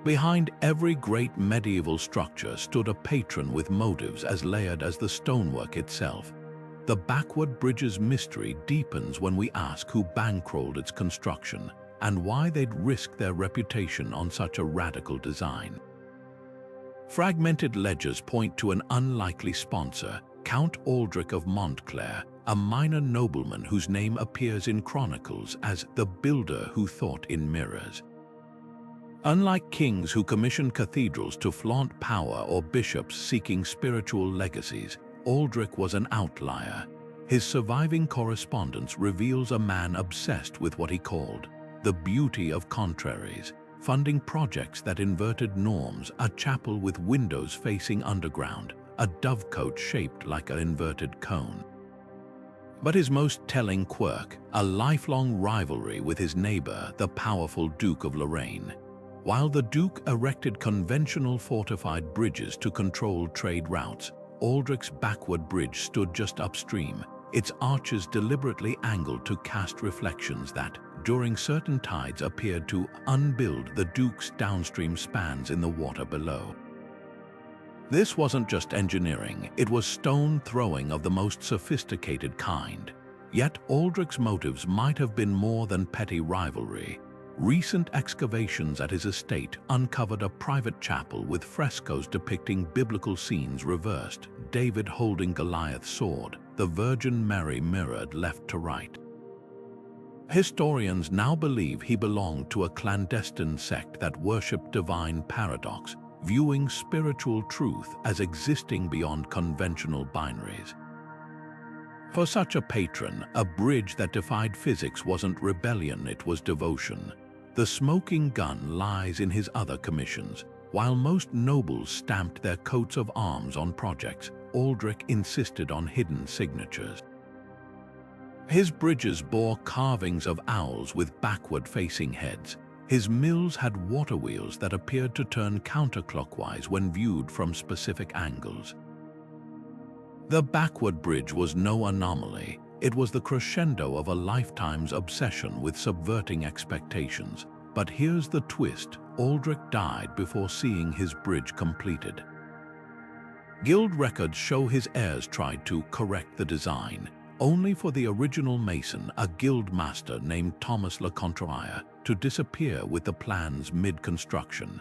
Behind every great medieval structure stood a patron with motives as layered as the stonework itself. The backward bridge's mystery deepens when we ask who bankrolled its construction and why they'd risk their reputation on such a radical design. Fragmented ledgers point to an unlikely sponsor, Count Aldrich of Montclair, a minor nobleman whose name appears in chronicles as the builder who thought in mirrors. Unlike kings who commissioned cathedrals to flaunt power or bishops seeking spiritual legacies, Aldrich was an outlier. His surviving correspondence reveals a man obsessed with what he called the beauty of contraries, funding projects that inverted norms, a chapel with windows facing underground, a dovecote shaped like an inverted cone. But his most telling quirk, a lifelong rivalry with his neighbor, the powerful Duke of Lorraine. While the Duke erected conventional fortified bridges to control trade routes, Aldrich's backward bridge stood just upstream, its arches deliberately angled to cast reflections that, during certain tides, appeared to unbuild the Duke's downstream spans in the water below. This wasn't just engineering, it was stone throwing of the most sophisticated kind. Yet Aldrich's motives might have been more than petty rivalry. Recent excavations at his estate uncovered a private chapel with frescoes depicting biblical scenes reversed, David holding Goliath's sword, the Virgin Mary mirrored left to right. Historians now believe he belonged to a clandestine sect that worshipped divine paradox, viewing spiritual truth as existing beyond conventional binaries. For such a patron, a bridge that defied physics wasn't rebellion, it was devotion. The smoking gun lies in his other commissions, While most nobles stamped their coats of arms on projects, Aldrich insisted on hidden signatures. His bridges bore carvings of owls with backward-facing heads. His mills had water wheels that appeared to turn counterclockwise when viewed from specific angles. The backward bridge was no anomaly. It was the crescendo of a lifetime's obsession with subverting expectations. But here's the twist: Aldrich died before seeing his bridge completed. Guild records show his heirs tried to correct the design, only for the original mason, a guild master named Thomas Le Contreyer, to disappear with the plans mid-construction.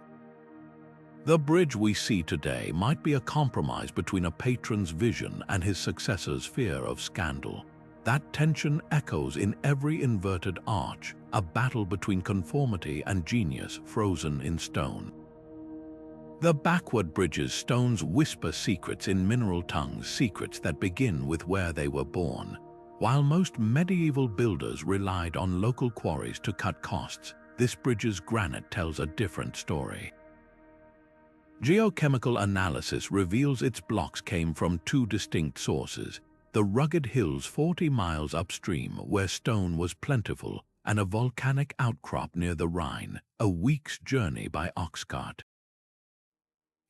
The bridge we see today might be a compromise between a patron's vision and his successor's fear of scandal. That tension echoes in every inverted arch, a battle between conformity and genius frozen in stone. The backward bridge's stones whisper secrets in mineral tongues, secrets that begin with where they were born. While most medieval builders relied on local quarries to cut costs, this bridge's granite tells a different story. Geochemical analysis reveals its blocks came from two distinct sources: the rugged hills 40 miles upstream where stone was plentiful, and a volcanic outcrop near the Rhine, a week's journey by ox cart.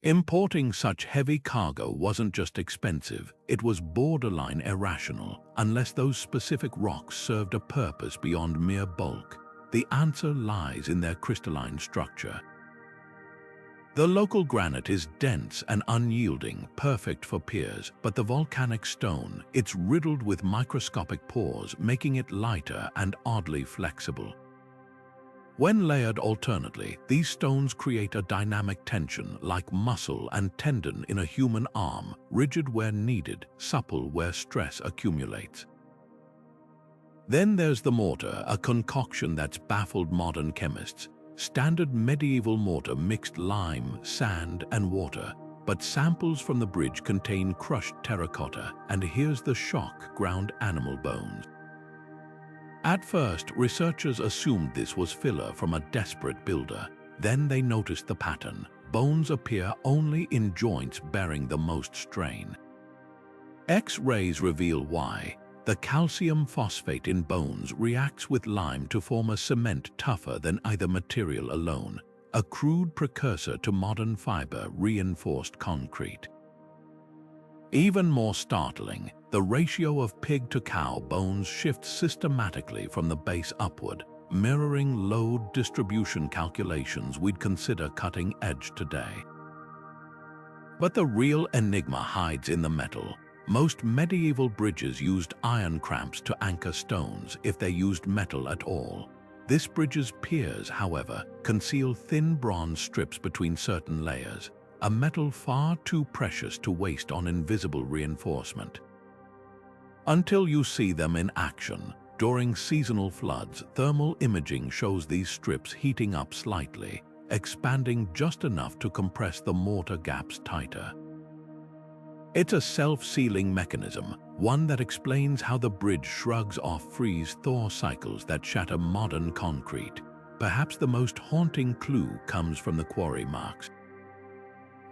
Importing such heavy cargo wasn't just expensive, it was borderline irrational, unless those specific rocks served a purpose beyond mere bulk. The answer lies in their crystalline structure. The local granite is dense and unyielding, perfect for piers, but the volcanic stone, it's riddled with microscopic pores, making it lighter and oddly flexible. When layered alternately, these stones create a dynamic tension, like muscle and tendon in a human arm, rigid where needed, supple where stress accumulates. Then there's the mortar, a concoction that's baffled modern chemists. Standard medieval mortar mixed lime, sand, and water, but samples from the bridge contain crushed terracotta, and here's the shock: ground animal bones. At first, researchers assumed this was filler from a desperate builder. Then they noticed the pattern. Bones appear only in joints bearing the most strain. X-rays reveal why. The calcium phosphate in bones reacts with lime to form a cement tougher than either material alone, a crude precursor to modern fiber-reinforced concrete. Even more startling, the ratio of pig to cow bones shifts systematically from the base upward, mirroring load distribution calculations we'd consider cutting edge today. But the real enigma hides in the metal. Most medieval bridges used iron cramps to anchor stones, if they used metal at all. This bridge's piers, however, conceal thin bronze strips between certain layers, a metal far too precious to waste on invisible reinforcement. Until you see them in action. During seasonal floods, thermal imaging shows these strips heating up slightly, expanding just enough to compress the mortar gaps tighter. It's a self-sealing mechanism, one that explains how the bridge shrugs off freeze-thaw cycles that shatter modern concrete. Perhaps the most haunting clue comes from the quarry marks.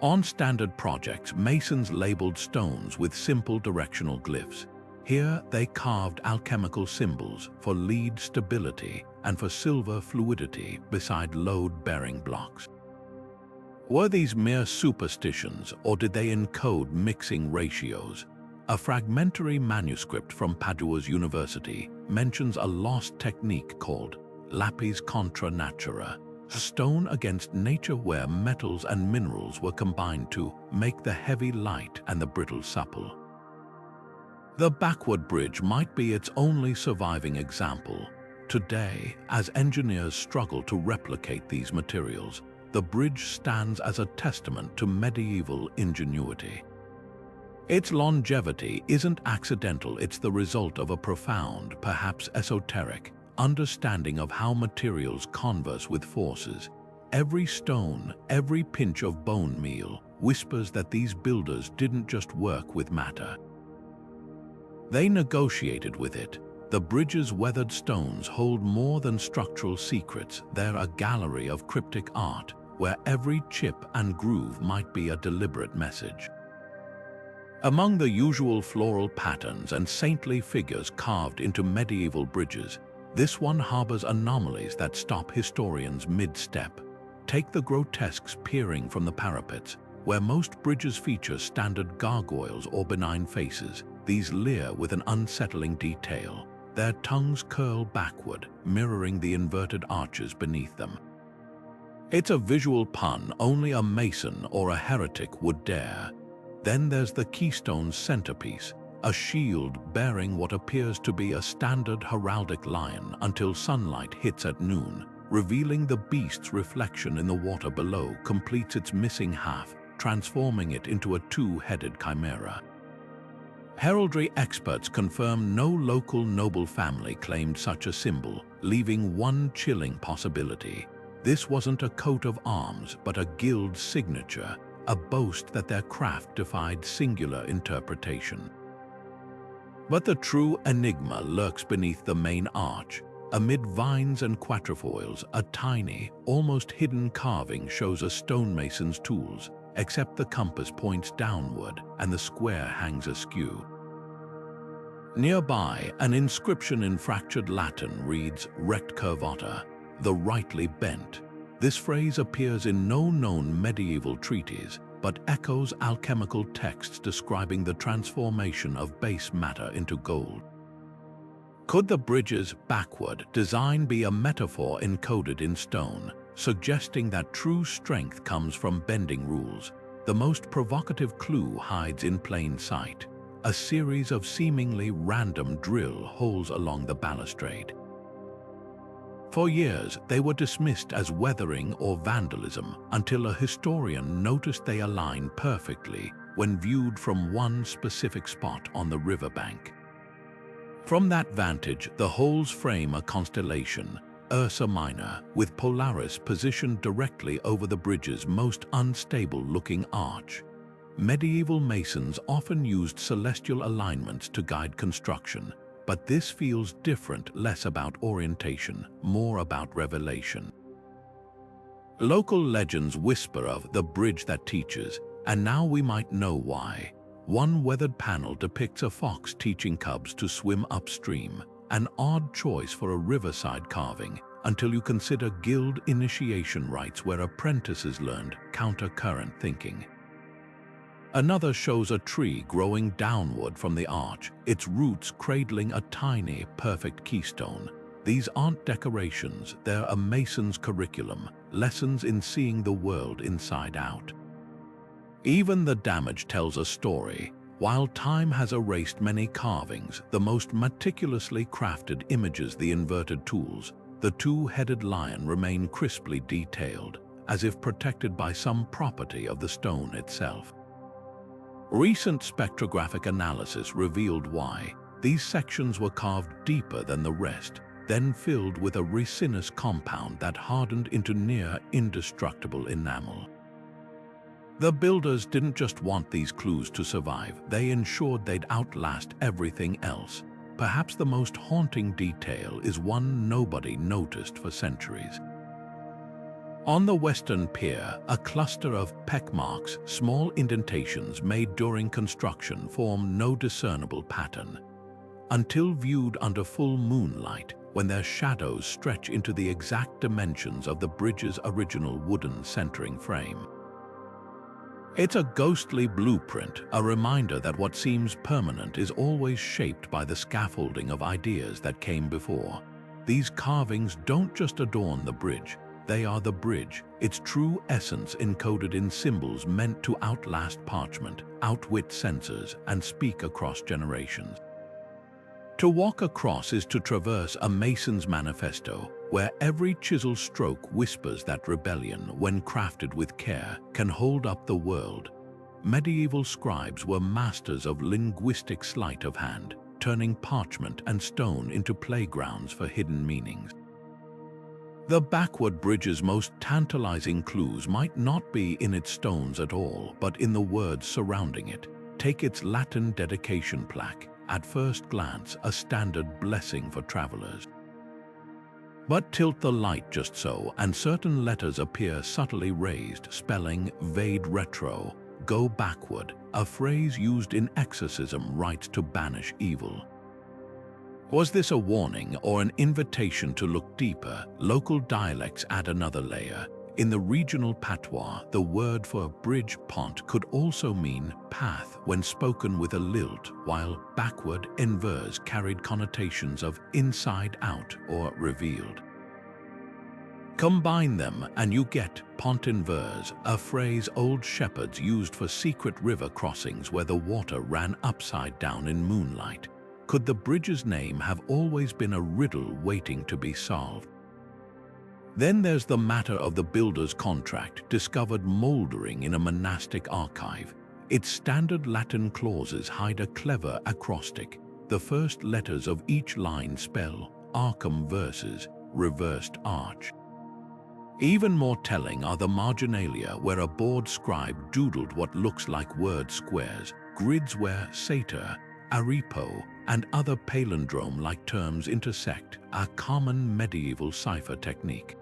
On standard projects, masons labeled stones with simple directional glyphs. Here, they carved alchemical symbols for lead stability and for silver fluidity beside load-bearing blocks. Were these mere superstitions, or did they encode mixing ratios? A fragmentary manuscript from Padua's University mentions a lost technique called lapis contra natura, stone against nature, where metals and minerals were combined to make the heavy light and the brittle supple. The backward bridge might be its only surviving example. Today, as engineers struggle to replicate these materials, the bridge stands as a testament to medieval ingenuity. Its longevity isn't accidental, it's the result of a profound, perhaps esoteric, understanding of how materials converse with forces. Every stone, every pinch of bone meal, whispers that these builders didn't just work with matter. They negotiated with it. The bridge's weathered stones hold more than structural secrets. They're a gallery of cryptic art, where every chip and groove might be a deliberate message. Among the usual floral patterns and saintly figures carved into medieval bridges, this one harbors anomalies that stop historians mid-step. Take the grotesques peering from the parapets, where most bridges feature standard gargoyles or benign faces. These leer with an unsettling detail. Their tongues curl backward, mirroring the inverted arches beneath them. It's a visual pun only a mason or a heretic would dare. Then there's the keystone's centerpiece, a shield bearing what appears to be a standard heraldic lion until sunlight hits at noon, revealing the beast's reflection in the water below completes its missing half, transforming it into a two-headed chimera. Heraldry experts confirm no local noble family claimed such a symbol, leaving one chilling possibility. This wasn't a coat of arms, but a guild signature, a boast that their craft defied singular interpretation. But the true enigma lurks beneath the main arch. Amid vines and quatrefoils, a tiny, almost hidden carving shows a stonemason's tools, except the compass points downward and the square hangs askew. Nearby, an inscription in fractured Latin reads "Rect curvata," the rightly bent. This phrase appears in no known medieval treatise, but echoes alchemical texts describing the transformation of base matter into gold. Could the bridge's backward design be a metaphor encoded in stone, suggesting that true strength comes from bending rules? The most provocative clue hides in plain sight, a series of seemingly random drill holes along the balustrade. For years, they were dismissed as weathering or vandalism until a historian noticed they aligned perfectly when viewed from one specific spot on the riverbank. From that vantage, the holes frame a constellation, Ursa Minor, with Polaris positioned directly over the bridge's most unstable-looking arch. Medieval masons often used celestial alignments to guide construction, but this feels different, less about orientation, more about revelation. Local legends whisper of the bridge that teaches, and now we might know why. One weathered panel depicts a fox teaching cubs to swim upstream, an odd choice for a riverside carving, until you consider guild initiation rites where apprentices learned counter-current thinking. Another shows a tree growing downward from the arch, its roots cradling a tiny, perfect keystone. These aren't decorations, they're a mason's curriculum, lessons in seeing the world inside out. Even the damage tells a story. While time has erased many carvings, the most meticulously crafted images, the inverted tools, the two-headed lion remain crisply detailed, as if protected by some property of the stone itself. Recent spectrographic analysis revealed why. These sections were carved deeper than the rest, then filled with a resinous compound that hardened into near indestructible enamel. The builders didn't just want these clues to survive, they ensured they'd outlast everything else. Perhaps the most haunting detail is one nobody noticed for centuries. On the western pier, a cluster of peck marks, small indentations made during construction, form no discernible pattern, until viewed under full moonlight, when their shadows stretch into the exact dimensions of the bridge's original wooden centering frame. It's a ghostly blueprint, a reminder that what seems permanent is always shaped by the scaffolding of ideas that came before. These carvings don't just adorn the bridge, they are the bridge, its true essence encoded in symbols meant to outlast parchment, outwit censors, and speak across generations. To walk across is to traverse a mason's manifesto, where every chisel stroke whispers that rebellion, when crafted with care, can hold up the world. Medieval scribes were masters of linguistic sleight of hand, turning parchment and stone into playgrounds for hidden meanings. The backward bridge's most tantalizing clues might not be in its stones at all, but in the words surrounding it. Take its Latin dedication plaque, at first glance a standard blessing for travelers. But tilt the light just so, and certain letters appear subtly raised, spelling "vade retro," go backward, a phrase used in exorcism rites to banish evil. Was this a warning or an invitation to look deeper? Local dialects add another layer. In the regional patois, the word for bridge pont could also mean path when spoken with a lilt, while backward inverse carried connotations of inside out or revealed. Combine them and you get pont inverse, a phrase old shepherds used for secret river crossings where the water ran upside down in moonlight. Could the bridge's name have always been a riddle waiting to be solved? Then there's the matter of the builder's contract, discovered mouldering in a monastic archive. Its standard Latin clauses hide a clever acrostic. The first letters of each line spell Arkham versus reversed arch. Even more telling are the marginalia, where a bored scribe doodled what looks like word squares, grids where satyr, aripo, and other palindrome-like terms intersect, a common medieval cipher technique.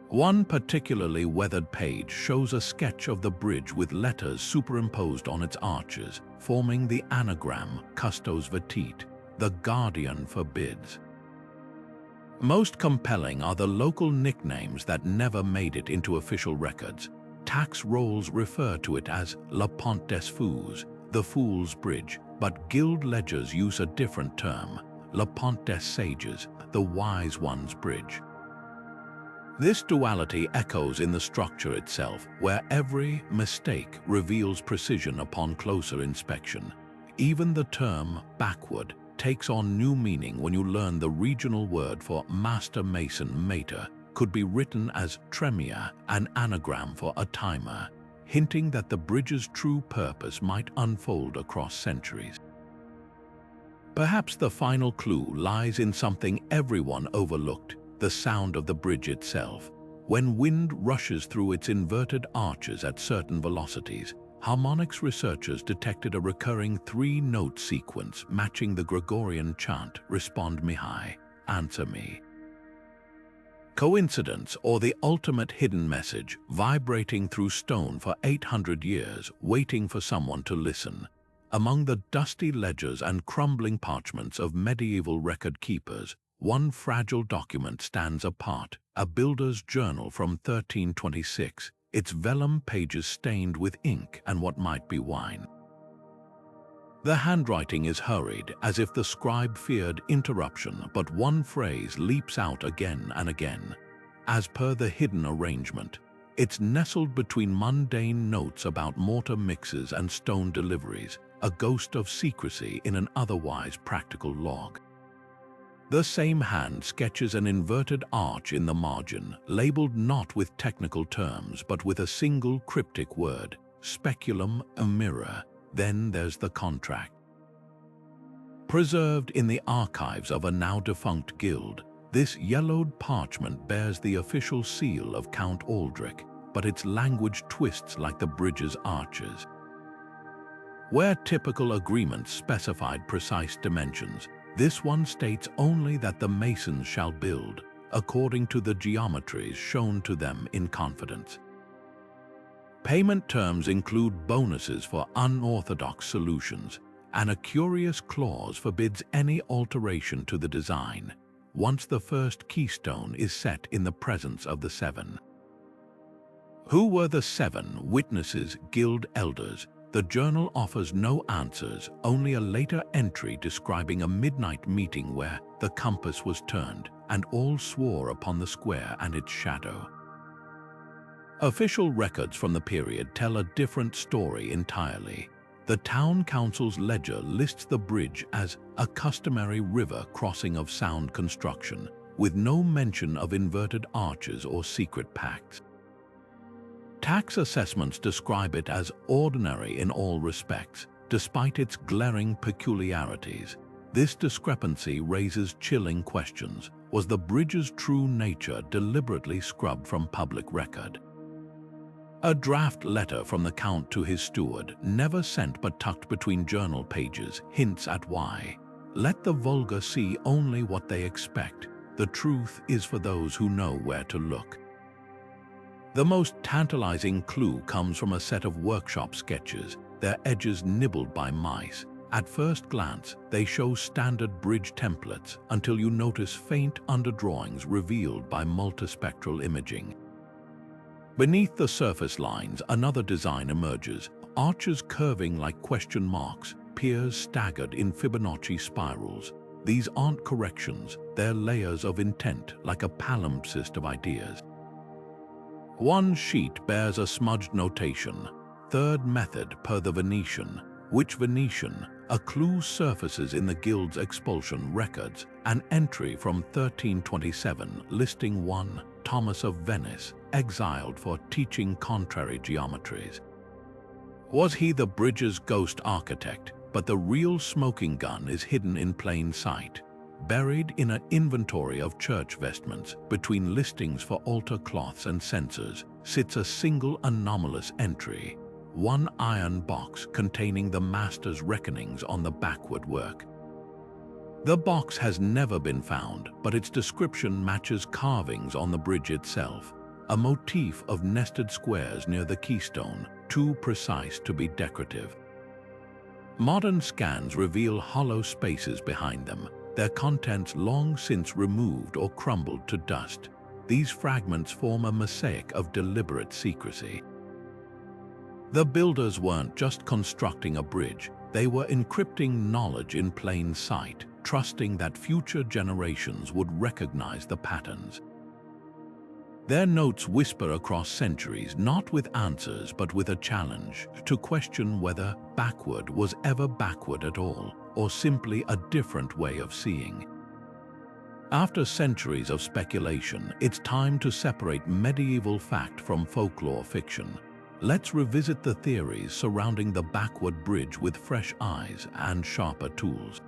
One particularly weathered page shows a sketch of the bridge with letters superimposed on its arches, forming the anagram Custos Vitit, the guardian forbids. Most compelling are the local nicknames that never made it into official records. Tax rolls refer to it as La Pont des Fous, the Fool's Bridge, but guild ledgers use a different term, La Pont des Sages, the Wise One's Bridge. This duality echoes in the structure itself, where every mistake reveals precision upon closer inspection. Even the term backward takes on new meaning when you learn the regional word for master mason mater could be written as tremia, an anagram for a timer, hinting that the bridge's true purpose might unfold across centuries. Perhaps the final clue lies in something everyone overlooked: the sound of the bridge itself. When wind rushes through its inverted arches at certain velocities, harmonics researchers detected a recurring three-note sequence matching the Gregorian chant, "Respond me high, answer me." Coincidence, or the ultimate hidden message, vibrating through stone for 800 years, waiting for someone to listen? Among the dusty ledgers and crumbling parchments of medieval record keepers, one fragile document stands apart, a builder's journal from 1326, its vellum pages stained with ink and what might be wine. The handwriting is hurried, as if the scribe feared interruption, but one phrase leaps out again and again. As per the hidden arrangement, it's nestled between mundane notes about mortar mixes and stone deliveries, a ghost of secrecy in an otherwise practical log. The same hand sketches an inverted arch in the margin, labeled not with technical terms but with a single cryptic word, speculum mirror. Then there's the contract. Preserved in the archives of a now-defunct guild, this yellowed parchment bears the official seal of Count Aldrich, but its language twists like the bridge's arches. Where typical agreements specified precise dimensions, this one states only that the masons shall build, according to the geometries shown to them in confidence. Payment terms include bonuses for unorthodox solutions, and a curious clause forbids any alteration to the design, once the first keystone is set in the presence of the seven. Who were the seven witnesses, guild elders? The journal offers no answers, only a later entry describing a midnight meeting where the compass was turned and all swore upon the square and its shadow. Official records from the period tell a different story entirely. The town council's ledger lists the bridge as a customary river crossing of sound construction, with no mention of inverted arches or secret pacts. Tax assessments describe it as ordinary in all respects, despite its glaring peculiarities. This discrepancy raises chilling questions. Was the bridge's true nature deliberately scrubbed from public record? A draft letter from the Count to his steward, never sent but tucked between journal pages, hints at why. Let the vulgar see only what they expect. The truth is for those who know where to look. The most tantalizing clue comes from a set of workshop sketches, their edges nibbled by mice. At first glance, they show standard bridge templates until you notice faint underdrawings revealed by multispectral imaging. Beneath the surface lines, another design emerges, arches curving like question marks, piers staggered in Fibonacci spirals. These aren't corrections, they're layers of intent, like a palimpsest of ideas. One sheet bears a smudged notation, third method per the Venetian. Which Venetian? A clue surfaces in the guild's expulsion records, an entry from 1327 listing one Thomas of Venice, exiled for teaching contrary geometries. Was he the bridge's ghost architect? But the real smoking gun is hidden in plain sight. Buried in an inventory of church vestments, between listings for altar cloths and censers, sits a single anomalous entry. One iron box containing the master's reckonings on the backward work. The box has never been found, but its description matches carvings on the bridge itself, a motif of nested squares near the keystone, too precise to be decorative. Modern scans reveal hollow spaces behind them, their contents long since removed or crumbled to dust. These fragments form a mosaic of deliberate secrecy. The builders weren't just constructing a bridge, they were encrypting knowledge in plain sight, trusting that future generations would recognize the patterns. Their notes whisper across centuries, not with answers but with a challenge, to question whether backward was ever backward at all, or simply a different way of seeing. After centuries of speculation, it's time to separate medieval fact from folklore fiction. Let's revisit the theories surrounding the backward bridge with fresh eyes and sharper tools.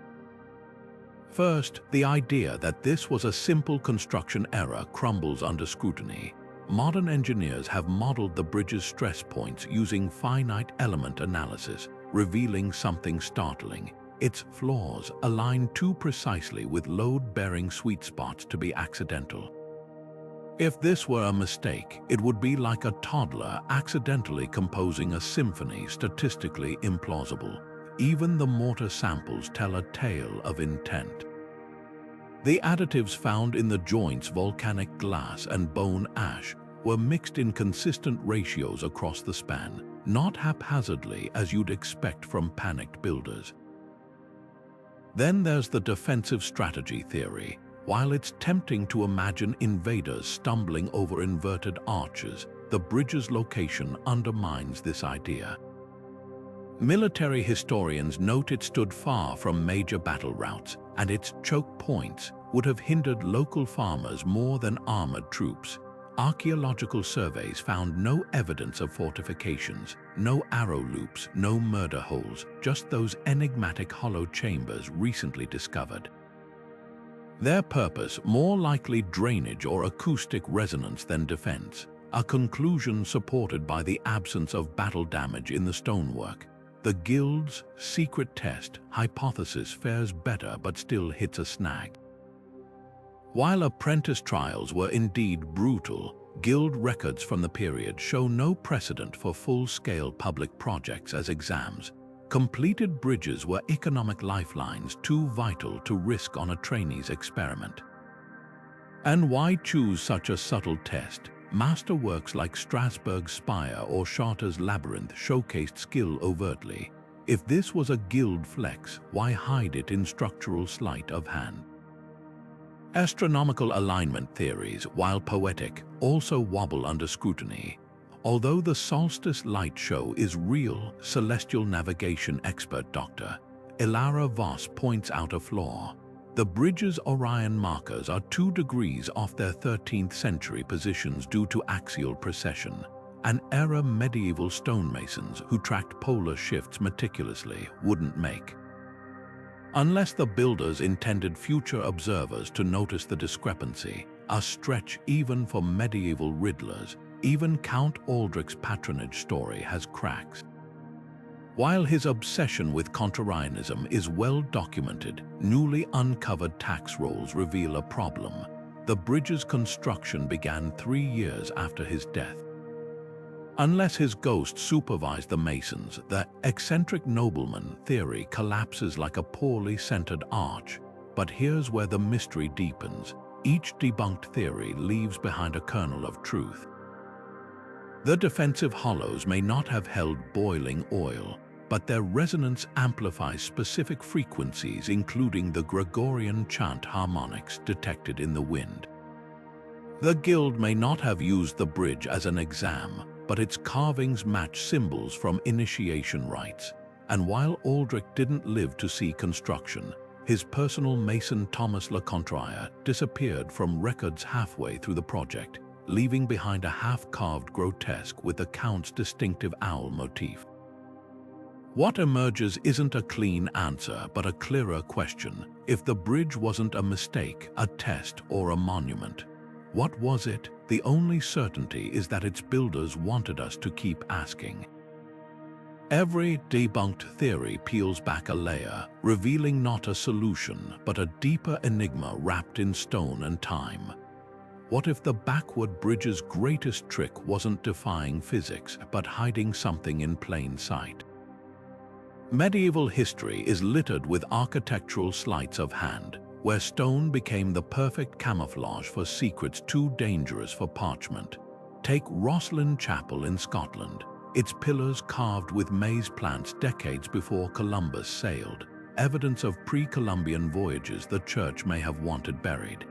First, the idea that this was a simple construction error crumbles under scrutiny. Modern engineers have modeled the bridge's stress points using finite element analysis, revealing something startling. Its flaws align too precisely with load-bearing sweet spots to be accidental. If this were a mistake, it would be like a toddler accidentally composing a symphony statistically implausible. Even the mortar samples tell a tale of intent. The additives found in the joints, volcanic glass and bone ash, were mixed in consistent ratios across the span, not haphazardly as you'd expect from panicked builders. Then there's the defensive strategy theory. While it's tempting to imagine invaders stumbling over inverted arches, the bridge's location undermines this idea. Military historians note it stood far from major battle routes, and its choke points would have hindered local farmers more than armored troops. Archaeological surveys found no evidence of fortifications, no arrow loops, no murder holes, just those enigmatic hollow chambers recently discovered. Their purpose, more likely drainage or acoustic resonance than defense, a conclusion supported by the absence of battle damage in the stonework. The Guild's secret test hypothesis fares better but still hits a snag. While apprentice trials were indeed brutal, Guild records from the period show no precedent for full-scale public projects as exams. Completed bridges were economic lifelines too vital to risk on a trainee's experiment. And why choose such a subtle test? Masterworks like Strasbourg's Spire or Chartres' Labyrinth showcased skill overtly. If this was a guild flex, why hide it in structural sleight of hand? Astronomical alignment theories, while poetic, also wobble under scrutiny. Although the solstice light show is real, celestial navigation expert Dr. Ilara Voss points out a flaw. The bridge's Orion markers are 2 degrees off their 13th century positions due to axial precession, an error medieval stonemasons who tracked polar shifts meticulously wouldn't make. Unless the builders intended future observers to notice the discrepancy, a stretch even for medieval riddlers. Even Count Aldrich's patronage story has cracks. While his obsession with contrarianism is well documented, newly uncovered tax rolls reveal a problem. the bridge's construction began 3 years after his death. Unless his ghost supervised the masons, the eccentric nobleman theory collapses like a poorly centered arch. But here's where the mystery deepens. Each debunked theory leaves behind a kernel of truth. The defensive hollows may not have held boiling oil, but their resonance amplifies specific frequencies, including the Gregorian chant harmonics detected in the wind. The guild may not have used the bridge as an exam, but its carvings match symbols from initiation rites. And while Aldrich didn't live to see construction, his personal mason Thomas LeContrier disappeared from records halfway through the project, leaving behind a half-carved grotesque with the Count's distinctive owl motif. What emerges isn't a clean answer, but a clearer question. If the bridge wasn't a mistake, a test, or a monument, what was it? The only certainty is that its builders wanted us to keep asking. Every debunked theory peels back a layer, revealing not a solution, but a deeper enigma wrapped in stone and time. What if the backward bridge's greatest trick wasn't defying physics, but hiding something in plain sight? Medieval history is littered with architectural sleights of hand, where stone became the perfect camouflage for secrets too dangerous for parchment. Take Rosslyn Chapel in Scotland, its pillars carved with maize plants decades before Columbus sailed, evidence of pre-Columbian voyages the church may have wanted buried.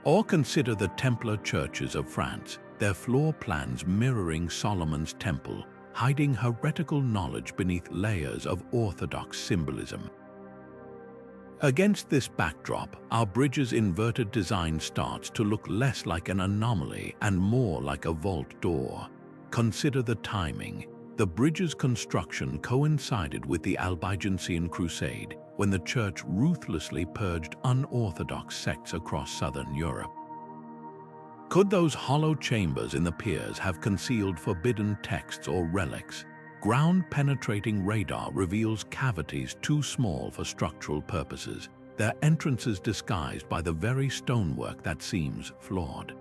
Or consider the Templar churches of France, their floor plans mirroring Solomon's temple, hiding heretical knowledge beneath layers of orthodox symbolism. Against this backdrop, our bridge's inverted design starts to look less like an anomaly and more like a vault door. Consider the timing. The bridge's construction coincided with the Albigensian Crusade, when the Church ruthlessly purged unorthodox sects across southern Europe. Could those hollow chambers in the piers have concealed forbidden texts or relics? Ground-penetrating radar reveals cavities too small for structural purposes, their entrances disguised by the very stonework that seems flawed.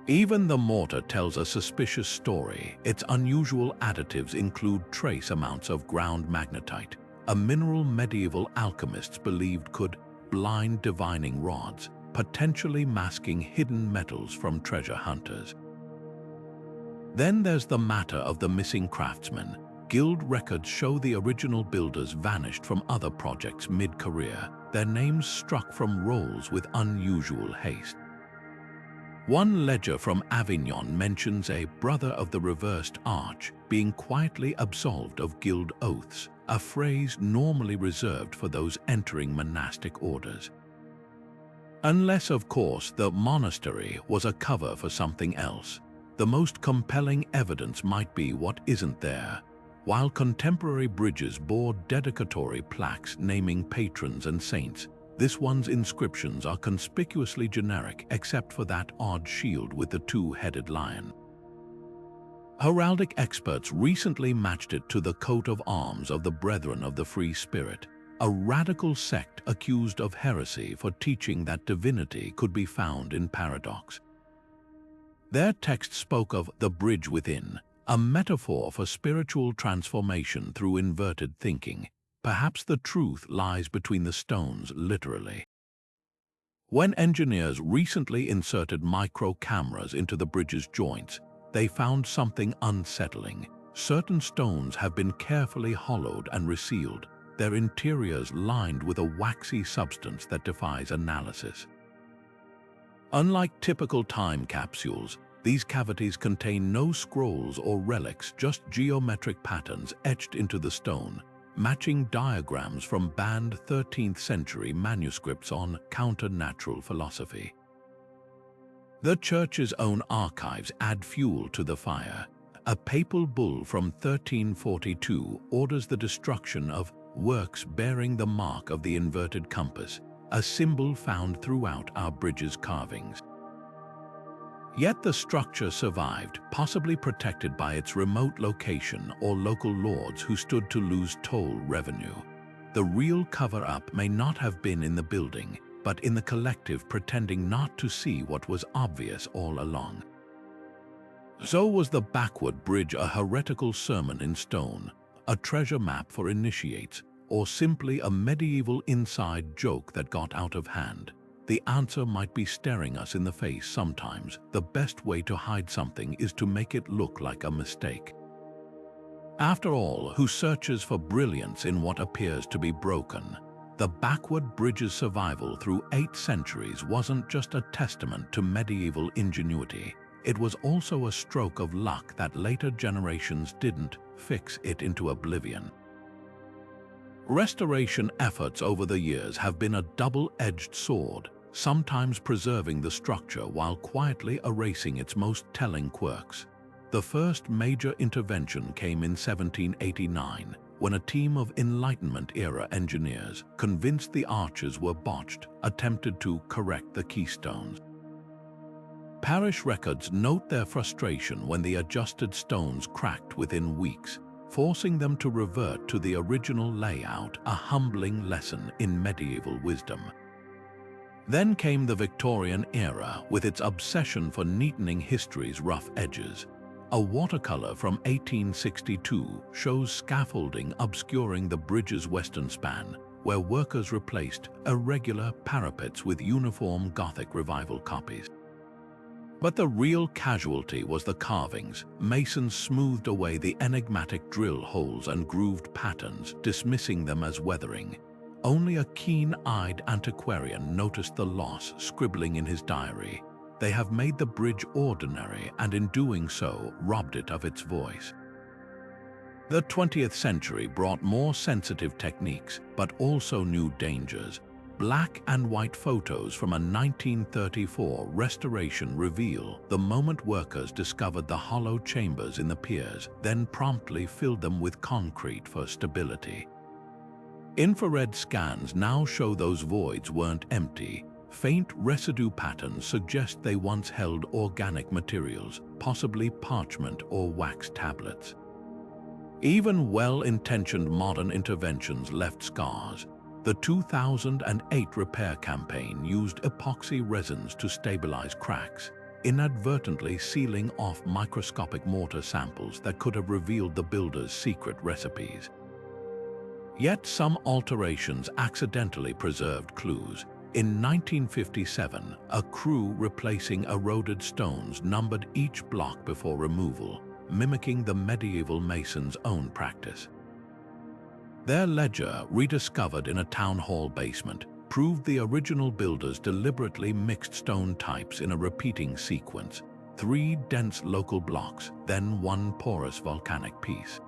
Even the mortar tells a suspicious story. Its unusual additives include trace amounts of ground magnetite, a mineral medieval alchemists believed could blind divining rods, potentially masking hidden metals from treasure hunters. Then there's the matter of the missing craftsmen. Guild records show the original builders vanished from other projects mid-career, their names struck from rolls with unusual haste. One ledger from Avignon mentions a brother of the reversed arch being quietly absolved of guild oaths, a phrase normally reserved for those entering monastic orders. Unless, of course, the monastery was a cover for something else. The most compelling evidence might be what isn't there. While contemporary bridges bore dedicatory plaques naming patrons and saints, this one's inscriptions are conspicuously generic except for that odd shield with the two-headed lion. Heraldic experts recently matched it to the coat of arms of the Brethren of the Free Spirit, a radical sect accused of heresy for teaching that divinity could be found in paradox. Their text spoke of the bridge within, a metaphor for spiritual transformation through inverted thinking. Perhaps the truth lies between the stones, literally. When engineers recently inserted micro-cameras into the bridge's joints, they found something unsettling. Certain stones have been carefully hollowed and resealed, their interiors lined with a waxy substance that defies analysis. Unlike typical time capsules, these cavities contain no scrolls or relics, just geometric patterns etched into the stone, matching diagrams from banned 13th century manuscripts on counter-natural philosophy. The church's own archives add fuel to the fire. A papal bull from 1342 orders the destruction of works bearing the mark of the inverted compass, a symbol found throughout our bridge's carvings. Yet the structure survived, possibly protected by its remote location or local lords who stood to lose toll revenue. The real cover-up may not have been in the building. but in the collective pretending not to see what was obvious all along. So was the backward bridge a heretical sermon in stone, a treasure map for initiates, or simply a medieval inside joke that got out of hand? The answer might be staring us in the face sometimes. The best way to hide something is to make it look like a mistake. After all, who searches for brilliance in what appears to be broken? The backward bridge's survival through 8 centuries wasn't just a testament to medieval ingenuity. It was also a stroke of luck that later generations didn't fix it into oblivion. Restoration efforts over the years have been a double-edged sword, sometimes preserving the structure while quietly erasing its most telling quirks. The first major intervention came in 1789, when a team of Enlightenment-era engineers, convinced the arches were botched, attempted to correct the keystones. Parish records note their frustration when the adjusted stones cracked within weeks, forcing them to revert to the original layout, a humbling lesson in medieval wisdom. Then came the Victorian era with its obsession for neatening history's rough edges. A watercolor from 1862 shows scaffolding obscuring the bridge's western span, where workers replaced irregular parapets with uniform Gothic Revival copies. But the real casualty was the carvings. Masons smoothed away the enigmatic drill holes and grooved patterns, dismissing them as weathering. Only a keen-eyed antiquarian noticed the loss, scribbling in his diary, "They have made the bridge ordinary and in doing so robbed it of its voice." The 20th century brought more sensitive techniques, but also new dangers. Black and white photos from a 1934 restoration reveal the moment workers discovered the hollow chambers in the piers, then promptly filled them with concrete for stability. Infrared scans now show those voids weren't empty. Faint residue patterns suggest they once held organic materials, possibly parchment or wax tablets. Even well-intentioned modern interventions left scars. The 2008 repair campaign used epoxy resins to stabilize cracks, inadvertently sealing off microscopic mortar samples that could have revealed the builder's secret recipes. Yet some alterations accidentally preserved clues. In 1957, a crew replacing eroded stones numbered each block before removal, mimicking the medieval mason's own practice. Their ledger, rediscovered in a town hall basement, proved the original builders deliberately mixed stone types in a repeating sequence: 3 dense local blocks, then 1 porous volcanic piece.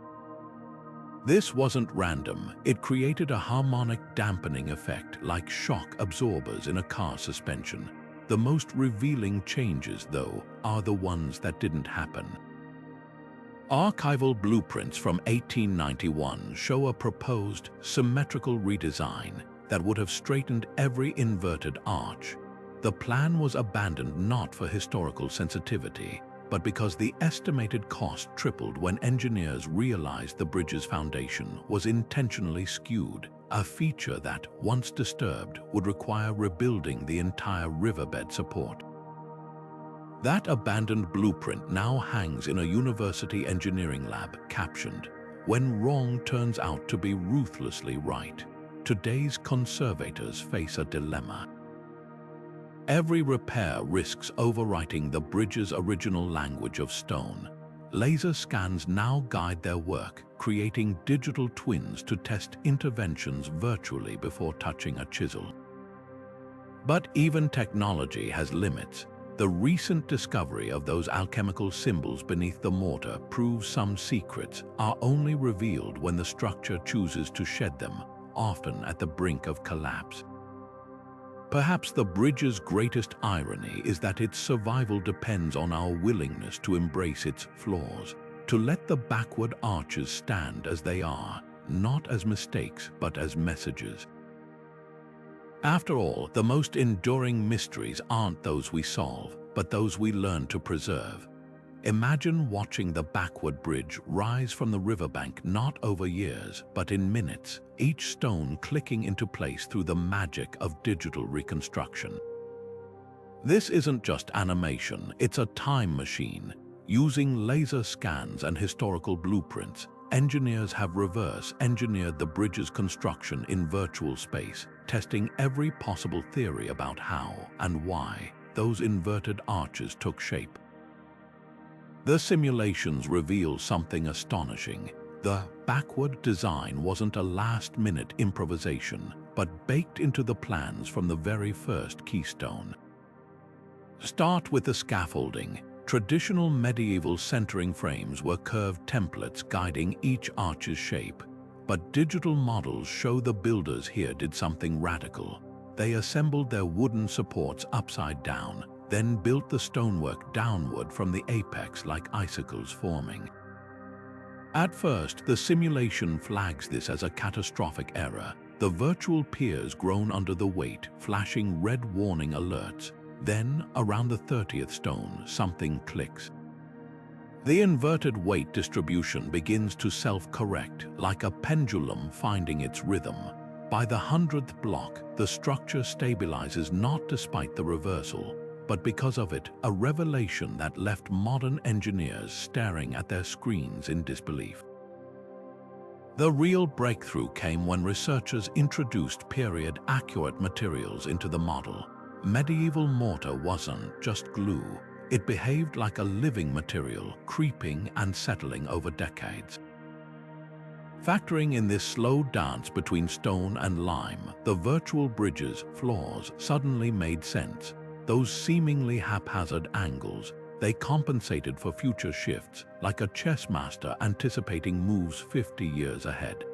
This wasn't random. It created a harmonic dampening effect, like shock absorbers in a car suspension. The most revealing changes, though, are the ones that didn't happen. Archival blueprints from 1891 show a proposed symmetrical redesign that would have straightened every inverted arch. The plan was abandoned not for historical sensitivity, but because the estimated cost tripled when engineers realized the bridge's foundation was intentionally skewed, a feature that, once disturbed, would require rebuilding the entire riverbed support. That abandoned blueprint now hangs in a university engineering lab, captioned, "When wrong turns out to be ruthlessly right." Today's conservators face a dilemma. Every repair risks overwriting the bridge's original language of stone. Laser scans now guide their work, creating digital twins to test interventions virtually before touching a chisel. But even technology has limits. The recent discovery of those alchemical symbols beneath the mortar proves some secrets are only revealed when the structure chooses to shed them, often at the brink of collapse. Perhaps the bridge's greatest irony is that its survival depends on our willingness to embrace its flaws, to let the backward arches stand as they are, not as mistakes but as messages. After all, the most enduring mysteries aren't those we solve, but those we learn to preserve. Imagine watching the backward bridge rise from the riverbank not over years, but in minutes, each stone clicking into place through the magic of digital reconstruction. This isn't just animation, it's a time machine. Using laser scans and historical blueprints, engineers have reverse engineered the bridge's construction in virtual space, testing every possible theory about how and why those inverted arches took shape. The simulations reveal something astonishing. The backward design wasn't a last-minute improvisation, but baked into the plans from the very first keystone. Start with the scaffolding. Traditional medieval centering frames were curved templates guiding each arch's shape, but digital models show the builders here did something radical. They assembled their wooden supports upside down, then built the stonework downward from the apex like icicles forming. At first, the simulation flags this as a catastrophic error. The virtual piers groan under the weight, flashing red warning alerts. Then, around the 30th stone, something clicks. The inverted weight distribution begins to self-correct, like a pendulum finding its rhythm. By the 100th block, the structure stabilizes not despite the reversal, but because of it, a revelation that left modern engineers staring at their screens in disbelief. The real breakthrough came when researchers introduced period-accurate materials into the model. Medieval mortar wasn't just glue, it behaved like a living material, creeping and settling over decades. Factoring in this slow dance between stone and lime, the virtual bridge's flaws suddenly made sense. Those seemingly haphazard angles, they compensated for future shifts, like a chess master anticipating moves 50 years ahead.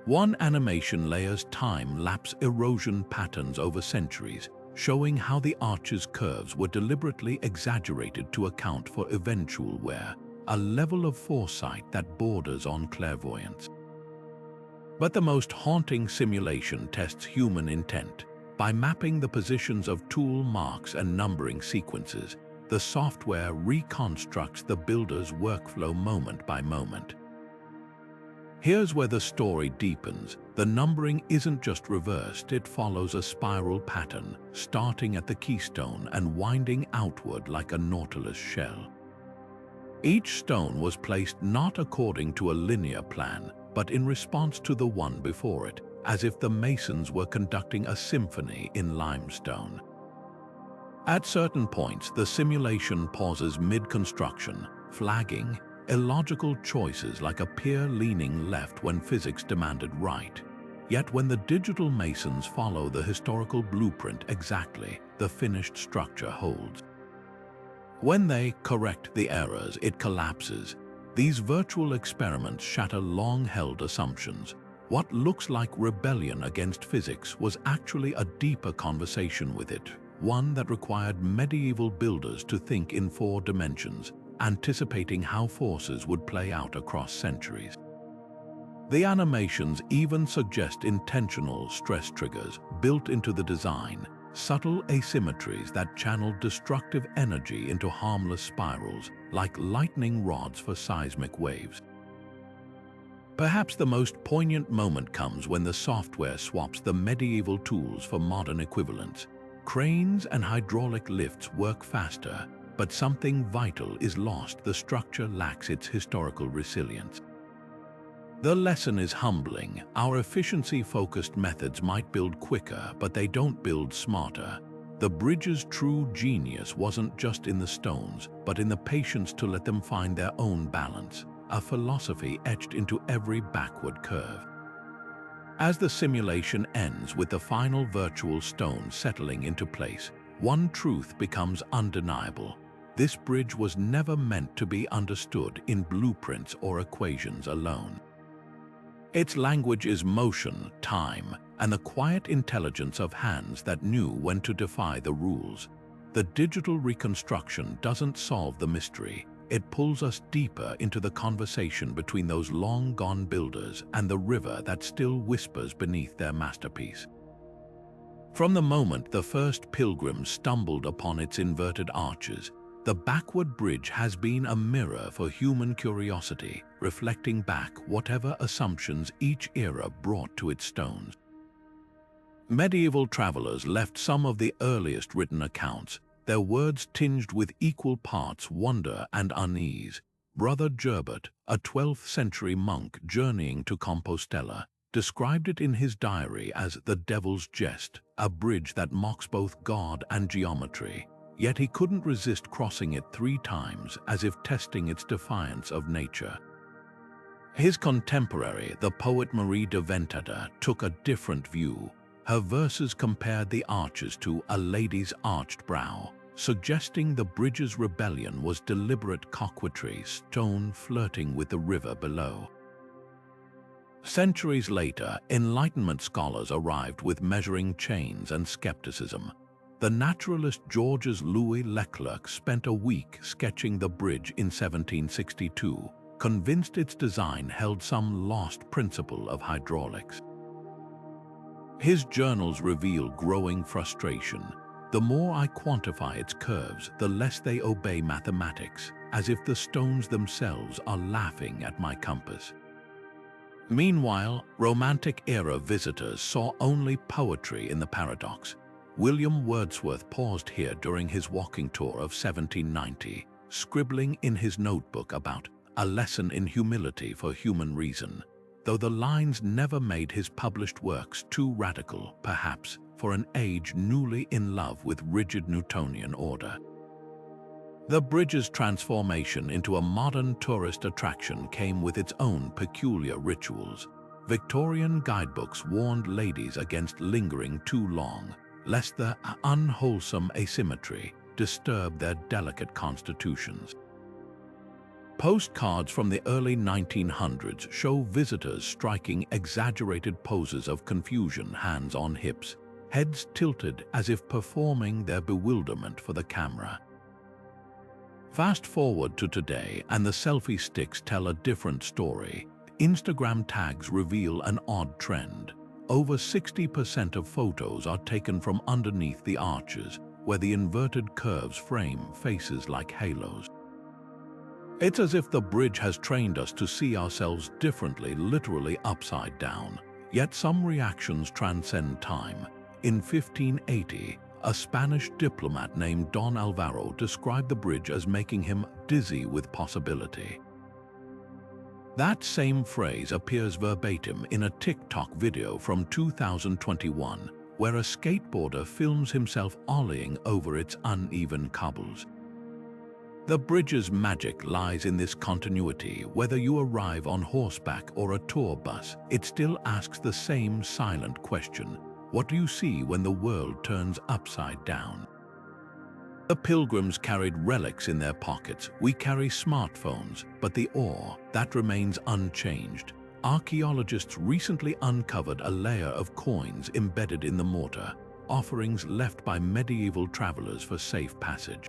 One animation layers time-lapse erosion patterns over centuries, showing how the arch's curves were deliberately exaggerated to account for eventual wear, a level of foresight that borders on clairvoyance. But the most haunting simulation tests human intent. By mapping the positions of tool marks and numbering sequences, the software reconstructs the builder's workflow moment by moment. Here's where the story deepens. The numbering isn't just reversed, it follows a spiral pattern, starting at the keystone and winding outward like a nautilus shell. Each stone was placed not according to a linear plan, but in response to the one before it, as if the masons were conducting a symphony in limestone. At certain points, the simulation pauses mid-construction, flagging illogical choices like a pier leaning left when physics demanded right. Yet when the digital masons follow the historical blueprint exactly, the finished structure holds. When they correct the errors, it collapses. These virtual experiments shatter long-held assumptions. What looks like rebellion against physics was actually a deeper conversation with it, one that required medieval builders to think in 4 dimensions, anticipating how forces would play out across centuries. The animations even suggest intentional stress triggers built into the design, subtle asymmetries that channel destructive energy into harmless spirals, like lightning rods for seismic waves. Perhaps the most poignant moment comes when the software swaps the medieval tools for modern equivalents. Cranes and hydraulic lifts work faster, but something vital is lost. The structure lacks its historical resilience. The lesson is humbling. Our efficiency-focused methods might build quicker, but they don't build smarter. The bridge's true genius wasn't just in the stones, but in the patience to let them find their own balance, a philosophy etched into every backward curve. As the simulation ends with the final virtual stone settling into place, one truth becomes undeniable. This bridge was never meant to be understood in blueprints or equations alone. Its language is motion, time, and the quiet intelligence of hands that knew when to defy the rules. The digital reconstruction doesn't solve the mystery. It pulls us deeper into the conversation between those long-gone builders and the river that still whispers beneath their masterpiece. From the moment the first pilgrims stumbled upon its inverted arches, The backward bridge has been a mirror for human curiosity, reflecting back whatever assumptions each era brought to its stones. Medieval travelers left some of the earliest written accounts, their words tinged with equal parts wonder and unease. Brother Gerbert, a 12th-century monk journeying to Compostela, described it in his diary as the devil's jest, a bridge that mocks both God and geometry. Yet he couldn't resist crossing it 3 times, as if testing its defiance of nature. His contemporary, the poet Marie de Ventada, took a different view. Her verses compared the arches to a lady's arched brow, suggesting the bridge's rebellion was deliberate coquetry, stone flirting with the river below. Centuries later, Enlightenment scholars arrived with measuring chains and skepticism. The naturalist Georges Louis Leclerc spent a week sketching the bridge in 1762, convinced its design held some lost principle of hydraulics. His journals reveal growing frustration. The more I quantify its curves, the less they obey mathematics, as if the stones themselves are laughing at my compass. Meanwhile, Romantic-era visitors saw only poetry in the paradox. William Wordsworth paused here during his walking tour of 1790, scribbling in his notebook about a lesson in humility for human reason, though the lines never made his published works too radical, perhaps, for an age newly in love with rigid Newtonian order. The bridge's transformation into a modern tourist attraction came with its own peculiar rituals. Victorian guidebooks warned ladies against lingering too long, lest the unwholesome asymmetry disturb their delicate constitutions. Postcards from the early 1900s show visitors striking exaggerated poses of confusion, hands on hips, heads tilted as if performing their bewilderment for the camera. Fast forward to today, and the selfie sticks tell a different story. Instagram tags reveal an odd trend. Over 60% of photos are taken from underneath the arches, where the inverted curves frame faces like halos. It's as if the bridge has trained us to see ourselves differently, literally upside down. Yet some reactions transcend time. In 1580, a Spanish diplomat named Don Alvaro described the bridge as making him dizzy with possibility. That same phrase appears verbatim in a TikTok video from 2021, where a skateboarder films himself ollieing over its uneven cobbles. The bridge's magic lies in this continuity. Whether you arrive on horseback or a tour bus, it still asks the same silent question: what do you see when the world turns upside down? The pilgrims carried relics in their pockets. We carry smartphones, but the awe, that remains unchanged. Archaeologists recently uncovered a layer of coins embedded in the mortar, offerings left by medieval travelers for safe passage.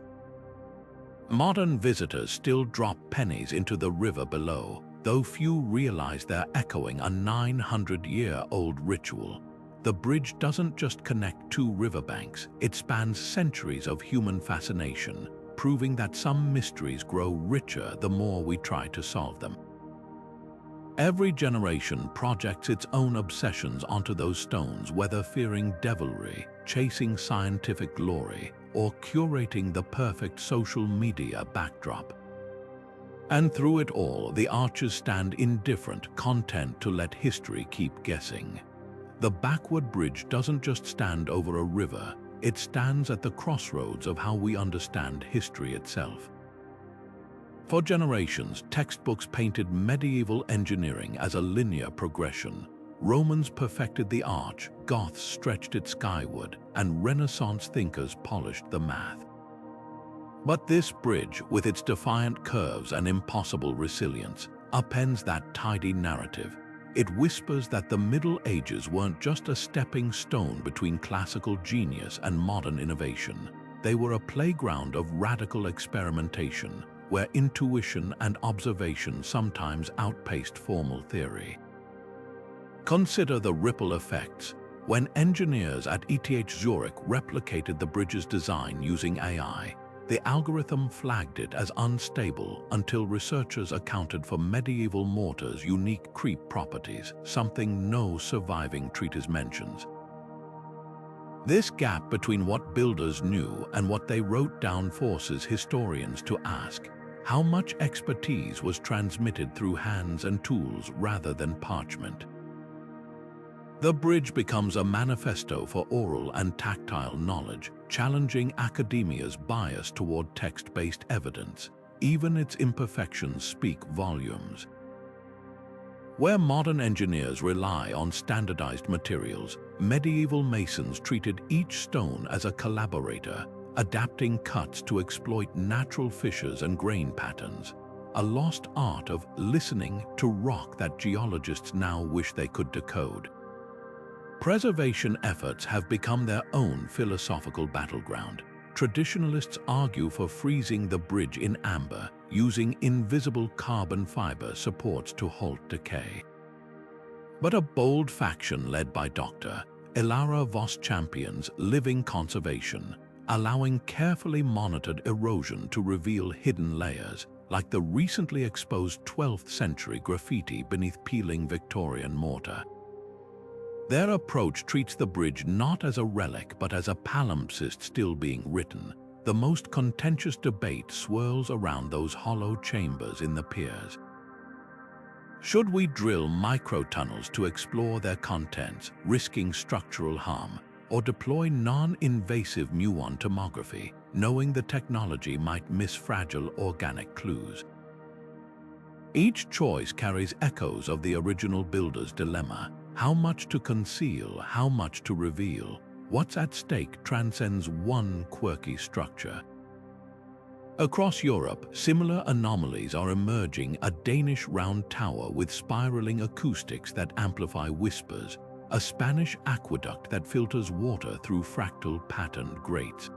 Modern visitors still drop pennies into the river below, though few realize they're echoing a 900-year-old ritual. The bridge doesn't just connect 2 riverbanks, it spans centuries of human fascination, proving that some mysteries grow richer the more we try to solve them. Every generation projects its own obsessions onto those stones, whether fearing devilry, chasing scientific glory, or curating the perfect social media backdrop. And through it all, the arches stand indifferent, content to let history keep guessing. The backward bridge doesn't just stand over a river, it stands at the crossroads of how we understand history itself. For generations, textbooks painted medieval engineering as a linear progression. Romans perfected the arch, Goths stretched it skyward, and Renaissance thinkers polished the math. But this bridge, with its defiant curves and impossible resilience, upends that tidy narrative. It whispers that the Middle Ages weren't just a stepping stone between classical genius and modern innovation. They were a playground of radical experimentation, where intuition and observation sometimes outpaced formal theory. Consider the ripple effects. When engineers at ETH Zurich replicated the bridge's design using AI, the algorithm flagged it as unstable until researchers accounted for medieval mortar's unique creep properties, something no surviving treatise mentions. This gap between what builders knew and what they wrote down forces historians to ask how much expertise was transmitted through hands and tools rather than parchment. The bridge becomes a manifesto for oral and tactile knowledge, challenging academia's bias toward text-based evidence. Even its imperfections speak volumes. Where modern engineers rely on standardized materials, medieval masons treated each stone as a collaborator, adapting cuts to exploit natural fissures and grain patterns, a lost art of listening to rock that geologists now wish they could decode. Preservation efforts have become their own philosophical battleground. Traditionalists argue for freezing the bridge in amber, using invisible carbon fiber supports to halt decay. But a bold faction led by Dr. Ilara Voss champions living conservation, allowing carefully monitored erosion to reveal hidden layers, like the recently exposed 12th century graffiti beneath peeling Victorian mortar. Their approach treats the bridge not as a relic but as a palimpsest still being written. The most contentious debate swirls around those hollow chambers in the piers. Should we drill microtunnels to explore their contents, risking structural harm, or deploy non-invasive muon tomography, knowing the technology might miss fragile organic clues? Each choice carries echoes of the original builder's dilemma. How much to conceal, how much to reveal? What's at stake transcends one quirky structure. Across Europe, similar anomalies are emerging: a Danish round tower with spiraling acoustics that amplify whispers, a Spanish aqueduct that filters water through fractal patterned grates.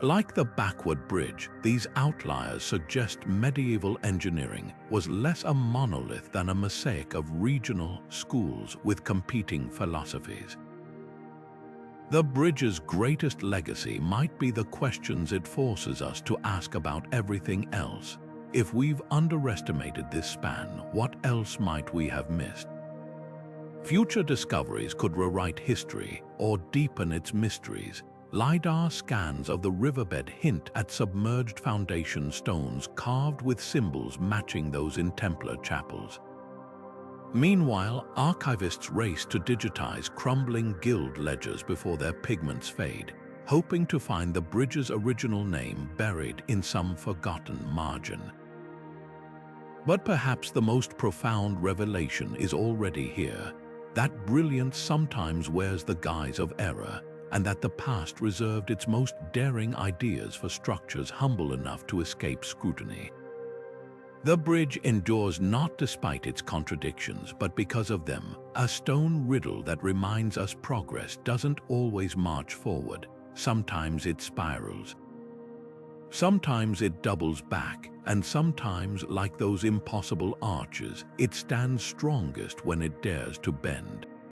Like the backward bridge, these outliers suggest medieval engineering was less a monolith than a mosaic of regional schools with competing philosophies. The bridge's greatest legacy might be the questions it forces us to ask about everything else. If we've underestimated this span, what else might we have missed? Future discoveries could rewrite history or deepen its mysteries. LiDAR scans of the riverbed hint at submerged foundation stones carved with symbols matching those in Templar chapels. Meanwhile, archivists race to digitize crumbling guild ledgers before their pigments fade, hoping to find the bridge's original name buried in some forgotten margin. But perhaps the most profound revelation is already here: that brilliance sometimes wears the guise of error, and that the past reserved its most daring ideas for structures humble enough to escape scrutiny. The bridge endures not despite its contradictions, but because of them, a stone riddle that reminds us progress doesn't always march forward. Sometimes it spirals. Sometimes it doubles back, and sometimes, like those impossible arches, it stands strongest when it dares to bend.